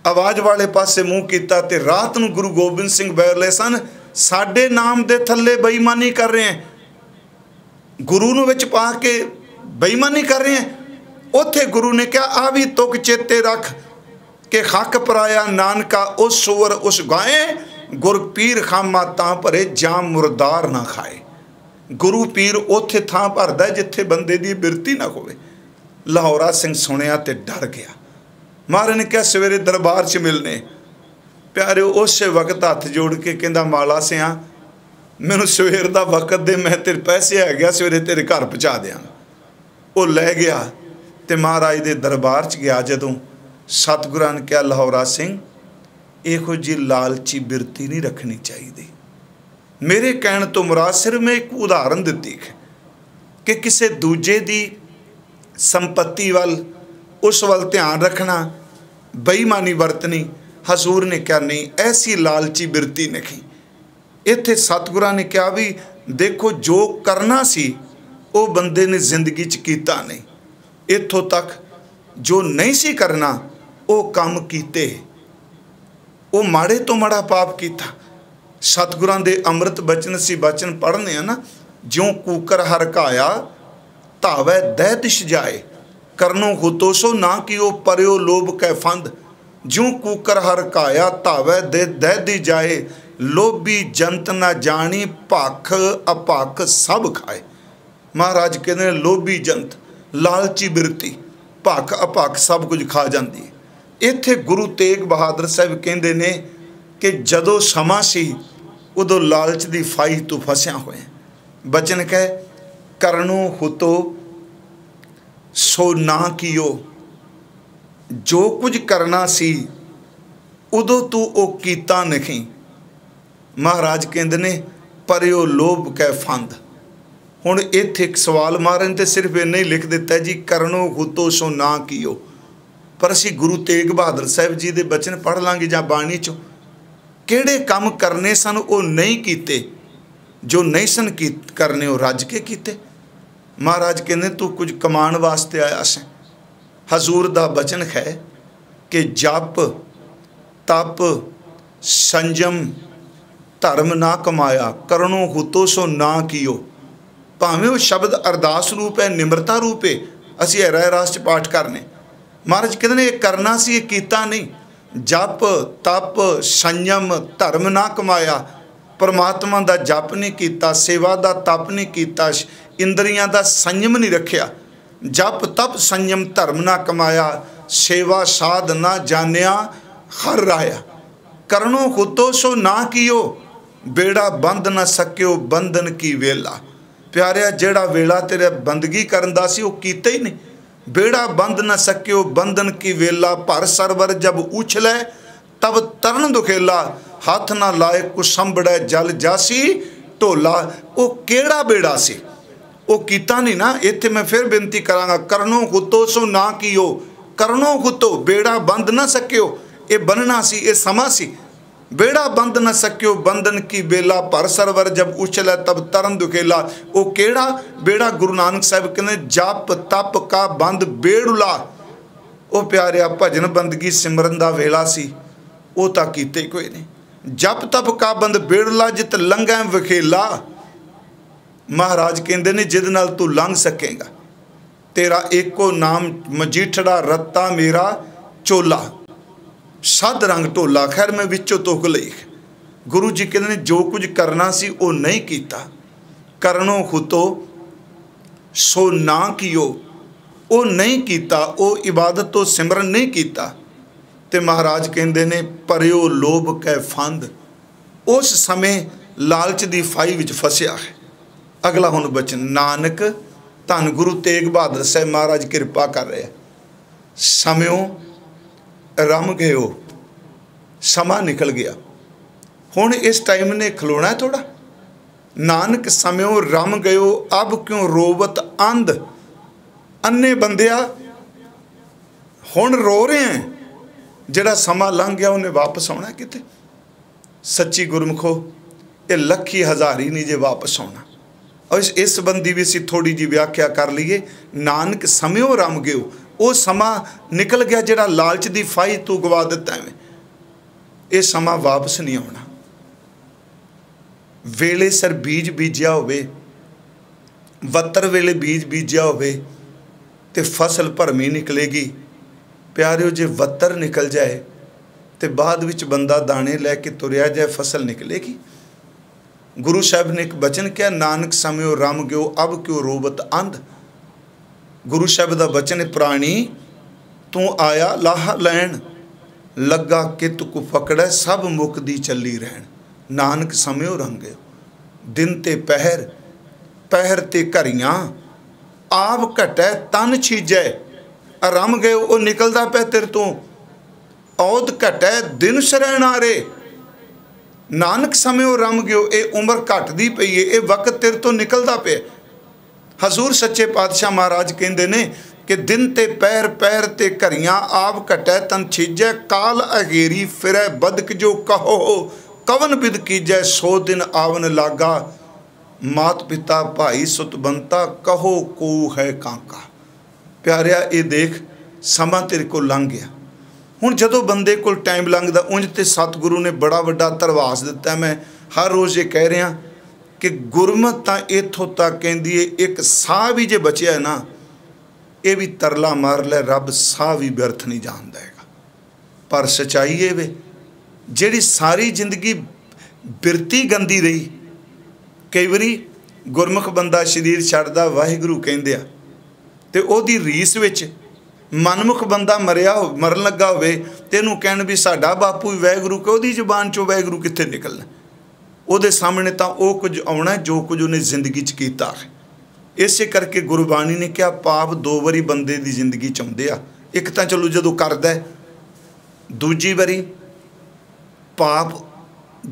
आवाज़ वाले पासे मूँह किया तो रात नूं गुरु गोबिंद सिंह बैरले सन साडे नाम दे थल्ले बेईमानी कर रहे हैं, गुरु नूं विच पा के बेईमानी कर रहे हैं। उत्थे गुरु ने कहा आ भी तुक चेते रख कि हक पराया नानका उस सुअर उस गाय, गुर पीर खामा तां भरे जाम मुरदार ना खाए। गुरु पीर उत्थे थां भरदा जिथे बंदे दी बिरती ना होवे। लाहौरा सिंह सुनिया ते डर गया। महाराज ने कहा सवेरे दरबार च मिलने। प्यारे उस वक्त हथ जोड़ के कहंदा माला सिया मैनू सवेर का वक्त दे, मैं तेरे पैसे है गया सवेरे तेरे घर पहुँचा देंगा। वो लै गया तो महाराज के दरबार च गया। जदों सतगुरां ने कहा लाहौरा सिंह इहो जी लालची बिरती नहीं रखनी चाहिए। मेरे कहने तो मुराद सिर्फ मैं एक उदाहरण दी है कि किसी दूजे की संपत्ति वाल उस वाल ध्यान रखना, बेईमानी वरतनी। हजूर ने कहा नहीं ऐसी लालची बिरती नहीं। इत्थे सतगुरां ने कहा भी देखो जो करना सी वो बंदे ने जिंदगी च कीता नहीं, इत्थों तक जो नहीं सी करना वो काम कीते, वो माड़े तो माड़ा पाप किया। सतगुरां दे अमृत बचन सी बचन पढ़ने हैं ना, ज्यों कूकर हरकाया धावै दै दिश जाए, करनो हुतो सो ना कि वो परयो लोभ कै फंद। ज्यों कूकर हरकाया धावै दै दी जाए, लोभी जंत ना जानी भख अपख सब खाए। महाराज कहते लोभी जंत लालची बिरती भख अपख सब कुछ खा जाती है। इत्थे गुरु तेग बहादुर साहब कहते ने कि जदों समा सी उदों लालच की फाई तू फसिया होए। बचन कह करनो हुतो सो ना कियो, जो कुछ करना सी उदों तू वो कीता नहीं। महाराज कहते ने परयो लोभ कै फंद। हुण इत्थे एक सवाल महाराज ने सिर्फ इन्ना ही लिख दिता जी करनो हुतो सो ना कियो, पर असीं गुरु तेग बहादुर साहब जी के बचन पढ़ लांगे जां बाणी चों किहड़े काम करने सन वो नहीं कीते, जो नहीं सन करने वो रज के कीते। महाराज कहते तू कुछ कमाण वास्ते आया से। हजूर दा बचन है कि जप तप संयम धर्म ना कमाया, करनो हुतो सो ना कियो। भावें वो शब्द अरदास रूप है, निम्रता रूप है, असी रहरास रास च पाठ करने। महाराज कहते ने करना सी ये कीता नहीं। जप तप संयम धर्म ना कमाया, परमात्मा दा जप नहीं कीता, सेवा दा तप नहीं कीता, इंद्रियां दा संयम नहीं रखिया। जप तप संयम धर्म ना कमाया, सेवा साध ना जानिया हर राया। करनो हुतो सो ना कियो, बेड़ा बंद ना सकियो बंधन की वेला। प्यारिया जेड़ा वेला तेरे बंदगी करन दा सी वो कीता ही नहीं। बेड़ा बंद न सकियो बंधन की वेला, भर सरवर जब उछलै तब तरन दुखेला, हाथ ना लाए कुसंबड़े जल जासी ढोला। वो केड़ा बेड़ा सी वो कीता नहीं ना। इत्थे मैं फिर बेनती करांगा करनो हुतो सो ना कियो, करनो हुतो बेड़ा बंद न सकियो, ये बनना सी ये समा सी। बेड़ा बंद न सकियो बंधन की बेला, भर सरवर जब उछलै तब तरन दुखेला। वो केड़ा बेड़ा गुरु नानक साहब कहते जप तप का बंद बेड़ुला। वो प्यारिया भजन बंदगी सिमरन दा वेला सी वो तां कीते कोई नहीं। जप तप का बंद बेड़ुला जित लंघै वखेला। महाराज कहते ने जिद नाल तू लंघ सकेगा, तेरा एको नाम मजीठड़ा रत्ता मेरा चोला। सद रंग ढोला। खैर मैं विचों तुक लई। गुरु जी कहते जो कुछ करना सी वो नहीं कीता। करनो हुतो सो ना कियो, वो नहीं कीता, वो इबादत तो सिमरन नहीं कीता। ते महाराज कहते ने परयो लोभ कै फंद। उस समय लालच की फाई विच फसिया है। अगला हुण बचन नानक धन गुरु तेग बहादुर साहब महाराज कृपा कर रहे हैं। समयों रम गए हो, समा निकल गया। हुण इस टाइम ने खलोना थोड़ा। नानक समयों रम गयो अब क्यों रोवत अंध। अन्ने बंदिया हुण रो रहे हैं, जिहड़ा समा लंघ गया उन्हें वापस आना किते। सच्ची गुरमुखो ये लखी हज़ारी नहीं जे वापस आना। और इस संबंधी भी असीं थोड़ी जी व्याख्या कर लीए। नानक समयों रम गयो, वो समा निकल गया जिहड़ा लालच दी फाही तू गवा दिता है, ये समा वापस नहीं आना। वेले सर बीज बीजिया होवे, वत्तर वेले बीज बीजिया होवे ते फसल भरमी निकलेगी। प्यारिओ जे वत्तर निकल जाए तो बाद विच बंदा दाने लैके तुरिया जाए, फसल निकलेगी। गुरु साहब ने एक बचन किया, नानक समयों रम गयो अब क्यों रोवत अंध। गुरु साहब का बचन है, प्राणी तू आया लाह लैन, लगा कित को फकड़ै सब मुकदी चली रहन। नानक समयों रम गयो, दिन ते पहर, पहर ते घरियां, आप घटै तन छीजै। रम गए वो निकलदा पे तेरे तो, औद घटै दिन शरणारे। नानक समयों रम गयो, ये उम्र घटदी पई है, ये वक्त तेरे तो निकलदा पे। हजूर सच्चे पातशाह महाराज कहते ने कि दिन ते पैर, पैर ते घरियां, आप घटै तन छीजै। काल अगेरी फिरै बदक जो कहो, कवन बिद कीजै सो दिन आवन लागा। मात पिता भाई सुत बनता, कहो को है कांका। प्यारिया ये देख समा तेरे को लंघ गया। हुण जदों बंदे को टाइम लंघदा, उंज ते सतगुरु ने बड़ा वड्डा धरवास दिता। मैं हर रोज़ ये कह रहा कि गुरमत तां इत्थों तक कहंदी है, एक साह भी जे बचिया है ना, ये भी तरला मार लै, रब साह भी व्यर्थ नहीं जान देगा। पर सच्चाई ये वे जिहड़ी सारी जिंदगी बिरती गंदी रही। कई बारी गुरमुख बंदा शरीर छड्डदा, वाहिगुरू कहंदे आ, ते ओदी रीस विच मनमुख बंदा मरन लगा होवे ते इहनूं कहण भी साडा बापू वाहिगुरू कहे, ओदी जुबान चों वाहिगुरू कित्थे निकलना। ਉਹਦੇ सामने तो वो कुछ आना जो कुछ उन्हें जिंदगी च कीता है। इसे करके गुरबाणी ने कहा पाप दो बारी बंदे की जिंदगी च आउंदे आ। एक तो चलो जदों करदा है, दूजी बारी पाप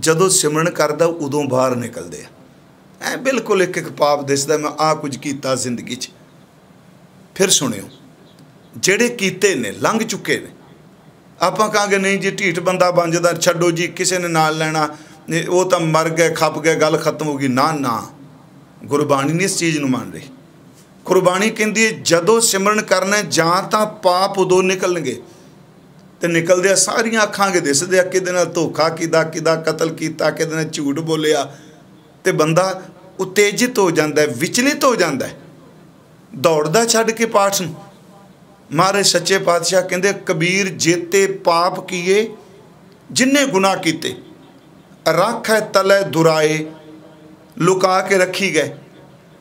जदों सिमरन करदा उदों बाहर निकलदे आ। बिल्कुल एक एक पाप दिसदा, मैं आ कुछ कीता जिंदगी च। फिर सुनियो, ਜਿਹੜੇ ਕੀਤੇ ने लंघ चुके ने, ਆਪਾਂ ਕਹਾਂਗੇ नहीं जी ਢੀਠ ਬੰਦਾ ਬਣ ਜਾਂਦਾ, ਛੱਡੋ जी ਕਿਸੇ ने नाल ਲੈਣਾ, वो तो मर गए खप गए, गल खत्म हो गई। ना ना, गुरबाणी नहीं इस चीज़ में मान रही। गुरबाणी कहती है जदों सिमरन करना जां तां पाप उदों निकलणगे, तो निकलदे सारियां अखां के दिसदे, किदे नाल धोखा कीता, किदा कतल कीता, किदे नाल झूठ बोलिया, तो बंदा उत्तेजित हो जाता है, विचलित हो जाता है, दौड़दा छड्ड के पाठ नूं। महाराज सच्चे पातशाह कहते कबीर जेते पाप किए जिन्ने गुनाह कीते, रख है तले दुराए, लुका के रखी गए,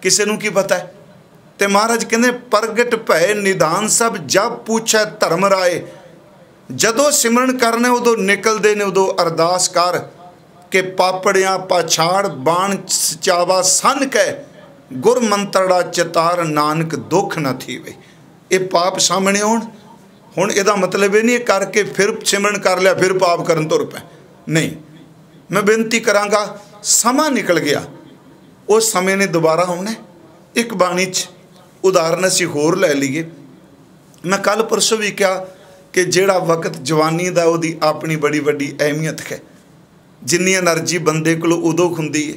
किसी नूं की पता है। तो महाराज कहते प्रगट भय निदान सब जब पूछे धर्म राय। जदों सिमरन करने उदों निकलते ने, उदों अरदास कर के पापड़ियाँ पाछाड़ बाण चावा सन कै, गुर मंत्रड़ा चितार नानक दुख न थी वे। ये पाप सामने आउण। हुण इहदा मतलब ये नहीं करके फिर सिमरन कर लिया फिर पाप करन तुर पै, नहीं। मैं बेनती करांगा, समा निकल गया, उस समय ने दोबारा आना। एक बाणी च उदाहरण असीं होर लै लीए। मैं कल परसों भी कहा कि जिहड़ा वक्त जवानी दा उहदी अपनी बड़ी वड्डी अहमियत है। जिन्नी एनर्जी बंदे कोल उदों हुंदी है।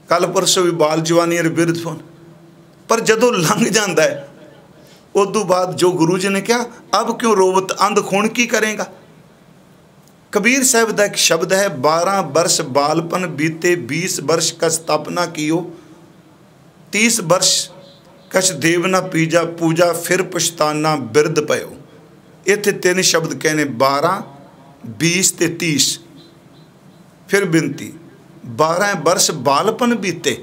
कल परसों भी बाल जवानी बिरध फोन, पर जदों लंघ जाता है उदों बाद जो गुरु जी ने कहा अब क्यों रोवत अंध, खून की करेगा। कबीर साहब का एक शब्द है, 12 वर्ष बालपन बीते 20 वर्ष कस तप ना कियो, 30 वर्ष कछ देव ना पीजा पूजा फिर पछताना बिरध पयो। इत्थे 3 शब्द कहने, 12 20 ते 30। फिर बिनती, 12 वर्ष बालपन बीते,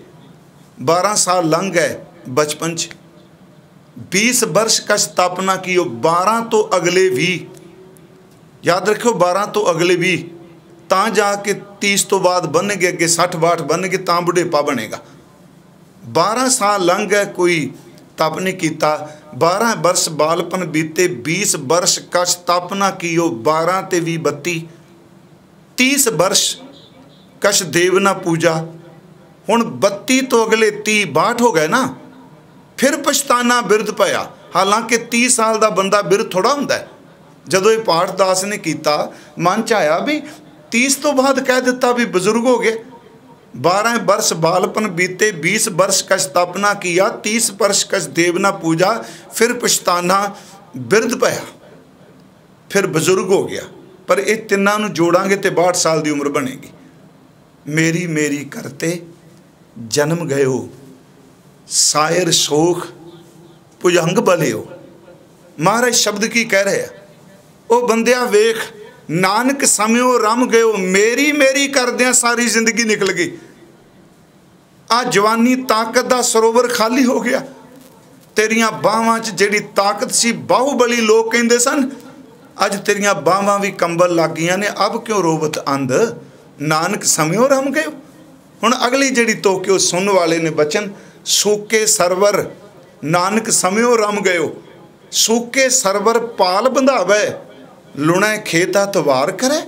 12 साल लंघ गए बचपन च, 20 वर्ष कछ तप ना कियो, 12 तो अगले भी, याद रखियो 12 तो अगले भी, तां जाके 30 तो बाद बन गए, अगे 60-62 बन गए, तां बुढ़ेपा बनेगा। 12 साल लंघ गए, कोई तप नहीं किया। 12 वर्ष बालपन बीते 20 वर्ष कछ तप ना कियो, 12 ते 20 32, 30 वर्ष कछ देव ना पूजा। हुण 32 तो अगले 30 62 हो गए ना, फिर पछताना बिरध पया। हालांकि 30 साल का बंदा बिरध थोड़ा हुंदा है। जदों ये पाठ दास ने किया, मन च आया भी 30 तो बाद कह दिता भी बजुर्ग हो गए। 12 वर्ष बालपन बीते, 20 वर्ष कछ तपना किया, 30 वर्ष कछ देवना पूजा, फिर पछताना बिरध पया, फिर बजुर्ग हो गया। पर ये तिन्नां नूं जोड़ांगे तो 62 साल की उम्र बनेगी। मेरी मेरी करते जन्म गयो, सायर सोख भुजंग बलियो। महाराज शब्द की कह रहे हैं, ओ बंदिया वेख, नानक समयो रम गयो, मेरी मेरी करदियां सारी जिंदगी निकल गई। आ जवानी ताकत दा सरोवर खाली हो गया। तेरियां बाहां च जिहड़ी ताकत सी, बाहुबली लोग कहंदे सन, अज तेरियां बाहां भी कंबल लग गईयां ने। अब क्यों रोवत अंध, नानक समयो रम गयो। हुण अगली जिहड़ी तोक्यो सुन वाले ने बचन, सूके सरवर नानक समयो रम गयो। सूके सरवर पाल बंधावे, लुणै खेता तवार करे।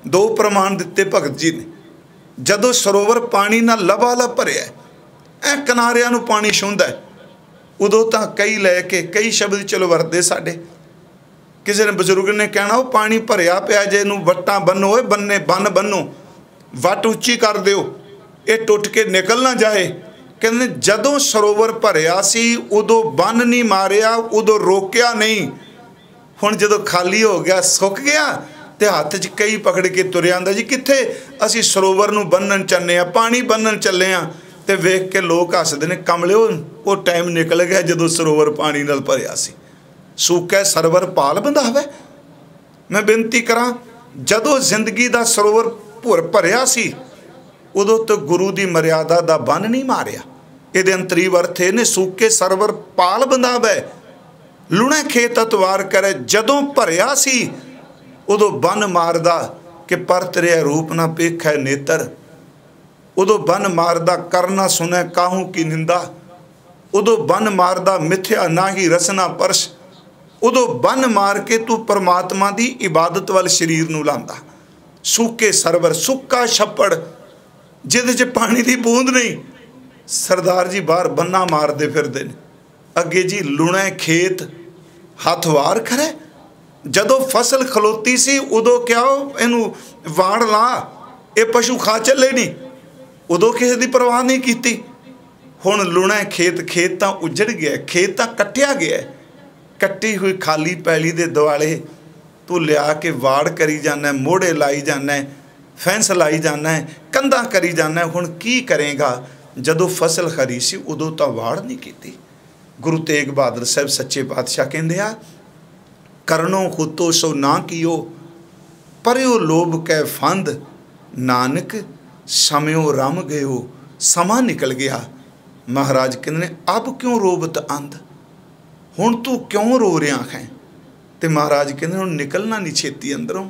2 प्रमाण दिते भगत जी ने। जदों सरोवर पानी नाल लबालब भरिया, ऐ किनारियां नूं पानी छूंदा है, उदों तां कई लैके कई शब्द चलो वरते साडे। किसी ने बजुर्ग ने कहना, वो पानी भरिया पिया जे, इहनूं वट्टां बन्नो, बन्ने बन बन्नो, वट उच्ची कर दिओ, ये टुट के निकल ना जाए। कहते जदों सरोवर भरिया सी उदों बन नहीं मारिया, उदों रोकिया नहीं। हुण जदों खाली हो गया, सुक गया, तो हाथ च कई पकड़ के तुर आंदा जी कित्थे असीं सरोवर नूं बन्नण चले आ, पानी बन्नण चले आ। तो वेख के लोग हसदे ने, कमलिओ वो टाइम निकल गया जदों सरोवर पानी नाल भरिया सी। सूकै सरवर पाल बंधावे। मैं बेनती करां, जदों जिंदगी दा सरोवर भरिया सी, उदों तो गुरु की मर्यादा दा बन नहीं मारिया। इहदे अंतरी अर्थ ने, सूके सरवर पाल बंधावे, लुणे खेत अतवार करे। जदों भरिया सी उदों बन मारदा कि परत रिया रूप ना पेखै नेतर। उदों बन मारदा करना सुनै काहू की निंदा। उदों बन मारदा मिथ्या ना ही रसना परस। उदों बन मार के तू परमात्मा की इबादत वाल शरीर नूं लांदा। सूके सरवर, सुक्का छप्पड़ जिहदे च पानी की बूंद नहीं। सरदार जी बाहर बन्ना मारते फिरदे ने, अगे जी लुणे खेत हथवार खरे। जदों फसल खलोती सी उदों क्या इनू वाड़ ला, ये पशु खा चले नहीं, उदों किसी की परवाह नहीं की। हुण लुणे खेत, खेत तां उजड़ गया, खेत तां कट्टिया गया। कट्टी हुई खाली पैली दे दुआले तू लिया के वाड़ करी जाना, मोड़े लाई जाना, फैंस लाई जाना, कंधा करी जाना। हुण की करेगा? जदों फसल खरी सी उदों तां वाड़ नहीं की। गुरु तेग बहादुर साहब सच्चे पातशाह कहंदे आ, करनो हुतो सो ना कियो, परयो लोभ कै फंद, नानक समयो रम गयो। समा निकल गया। महाराज कहंदे अब क्यों रोबत अंध, हुण तू क्यों रो रहा है? तो महाराज कहंदे हुण निकलना नहीं छेती अंदरों,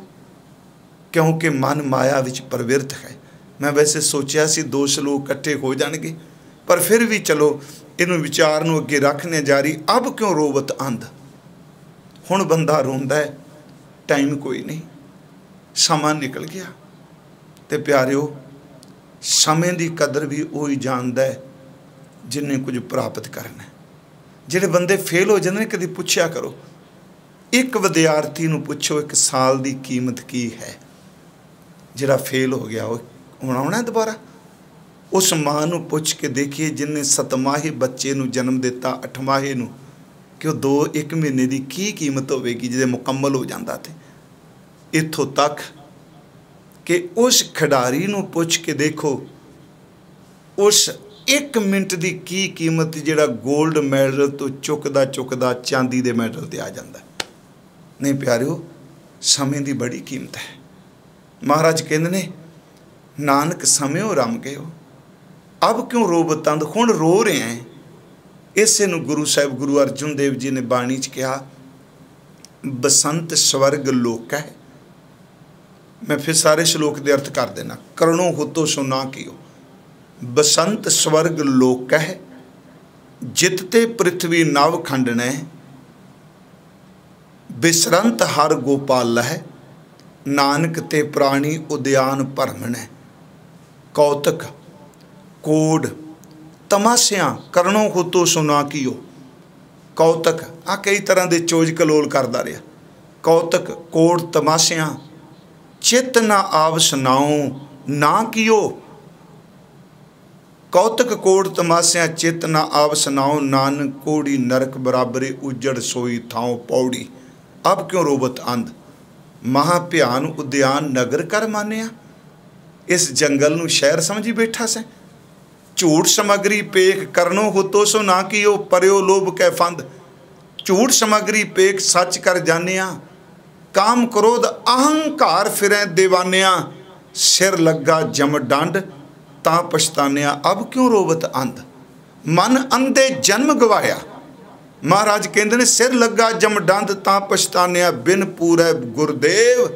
क्योंकि मन माया विच प्रवृत्त है। मैं वैसे सोचा सी 2 श्लोक इकट्ठे हो जाएंगे, पर फिर भी चलो इनू विचार नूं अगे रखने जारी। अब क्यों रोवत अंध, हुण बंदा रोंदा है, टाइम कोई नहीं, समा निकल गया। तो प्यारिओ, समय की कदर भी वही जानता है जिन्हें कुछ प्राप्त करना है। जिहड़े बंदे फेल हो जाते हैं, कभी पुछया करो, एक विद्यार्थी नूं पुछो 1 साल की कीमत की है। जिहड़ा फेल हो गया वो हुण आउणा दोबारा। उस माँ नूं पुछ के देखिए जिन्हें 7माही बच्चे नूं जन्म दिता, 8माहे नूं, कि 2-1 महीने की की कीमत होगी जिसे मुकम्मल हो जाता। थे इत्थों तक कि उस खिडारी नूं पुछ के देखो उस 1 मिनट की की कीमत, जिहड़ा गोल्ड मैडल तो चुकदा चुकदा चांदी के मैडल ते आ जाता। नहीं प्यारिओ, समय की बड़ी कीमत है। महाराज कहंदे ने, नानक समयो रम गयो, अब क्यों रोवत अंध, हुण रो रहे हैं। इसे नूं गुरु साहिब गुरु अर्जुन देव जी ने बाणी च कहा, बसंत स्वर्ग लोक है। मैं फिर सारे श्लोक के अर्थ कर देना। करणों हुतो सो ना कियो, बसंत स्वर्ग लोक है, जितते पृथ्वी नव खंडने, बिसरंत हर गोपाल है, नानक ते प्राणी उद्यान भरमण। कौतक कोड तमाशियां करनों हुतो सुना कियो। कौतक आ कई तरह के चोज कलोल करता रहा। कौतक कोड तमाशियां चित ना आव सुनाओ ना कियो। कौतक कोड तमाशियां चित ना आव सुनाओ नानक कोड़ी नरक बराबरे उजड़ सोई थाओ पौड़ी। अब क्यों रोबत अंध महाभ्यान उद्यान नगर कर मानिया। इस जंगल नूं शहर समझी बैठा से। झूठ समग्री पेख करनो हुतो सो ना कियो परयो लोभ कै फंद। झूठ समग्री पेख सच कर जानिया काम क्रोध अहंकार फिरें दीवानिया। सिर लगा जम डंड तां पछतानिया अब क्यों रोवत अंध। मन अंधे जन्म गवाया। महाराज कहते ने सिर लगा जम डंड तां पछतानिया बिन पूरे गुरदेव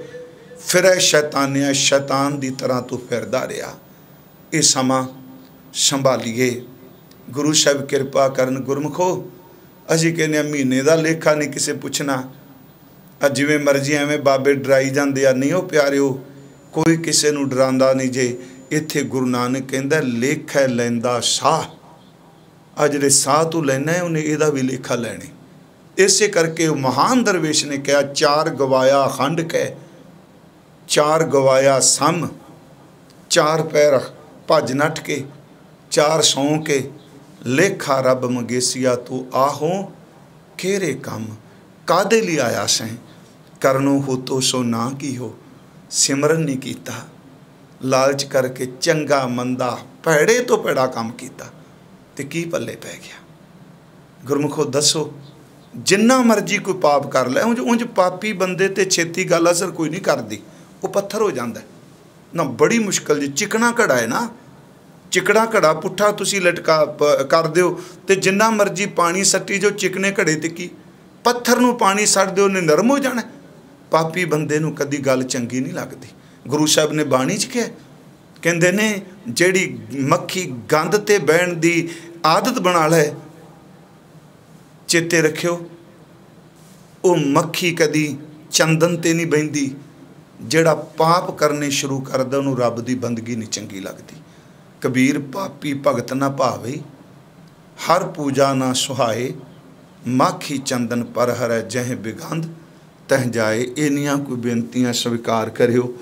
फिरे शैतानिया। शैतान की तरह तू फिरदा रहा। ये समा संभालीए। गुरु साहब कृपा करन गुरमुखो। असीं कहने महीने का लेखा नहीं किसे पुछना। जिवें मर्जी एवें बाबे डराई जाते आ। नहीं हो प्यारिओ कोई किसी नूं डरांदा नहीं जे। इत्थे गुरु नानक कहंदा लेखा लैंदा साह। आ जिहड़े साह तू लैना है उन्हें इहदा भी लेखा लैणे। इसे करके महान दरवेश ने कहा चार गवाया खंड कै चार गवाया सम। चार पैर भज नठ के चार सौ के लेखा रब मंगेसिया तू आहो केरे कम। कादे लिए आया सैं करनो हो तो सो ना की हो। सिमरन नहीं कीता लालच करके चंगा मंदा भैड़े तो भैड़ा काम किया ते की पल्ले पै गया। गुरमुखो दसो जिन्ना मर्जी कोई पाप कर लै उंज पापी बंदे ते छेती गल असर कोई नहीं करती। वो पत्थर हो जाता ना बड़ी मुश्किल जी। चिकना घड़ा है ना चिकना घड़ा पुट्ठा तुसी लटका कर दो तो जिन्ना मर्जी पानी सट्टी जो चिकने घड़े ते की पत्थर नूं पानी सट दो ने नरम हो जाना। पापी बंदे नूं कदी गल चंगी नहीं लगती। गुरु साहब ने बाणी च कहा कहंदे ने जिहड़ी मक्खी गंद ते बहन दी आदत बना लै चेते रखियो वो मक्खी कदी चंदन ते नहीं बहिंदी। जिहड़ा पाप करने शुरू करदा उहनूं रब दी बंदगी नहीं चंगी लगती। कबीर पापी भगत ना भावे हर पूजा ना सुहाए। माखी चंदन पर हरै जह बिगंध तह जाए। इनियां कोई बेनतियां स्वीकार करियो।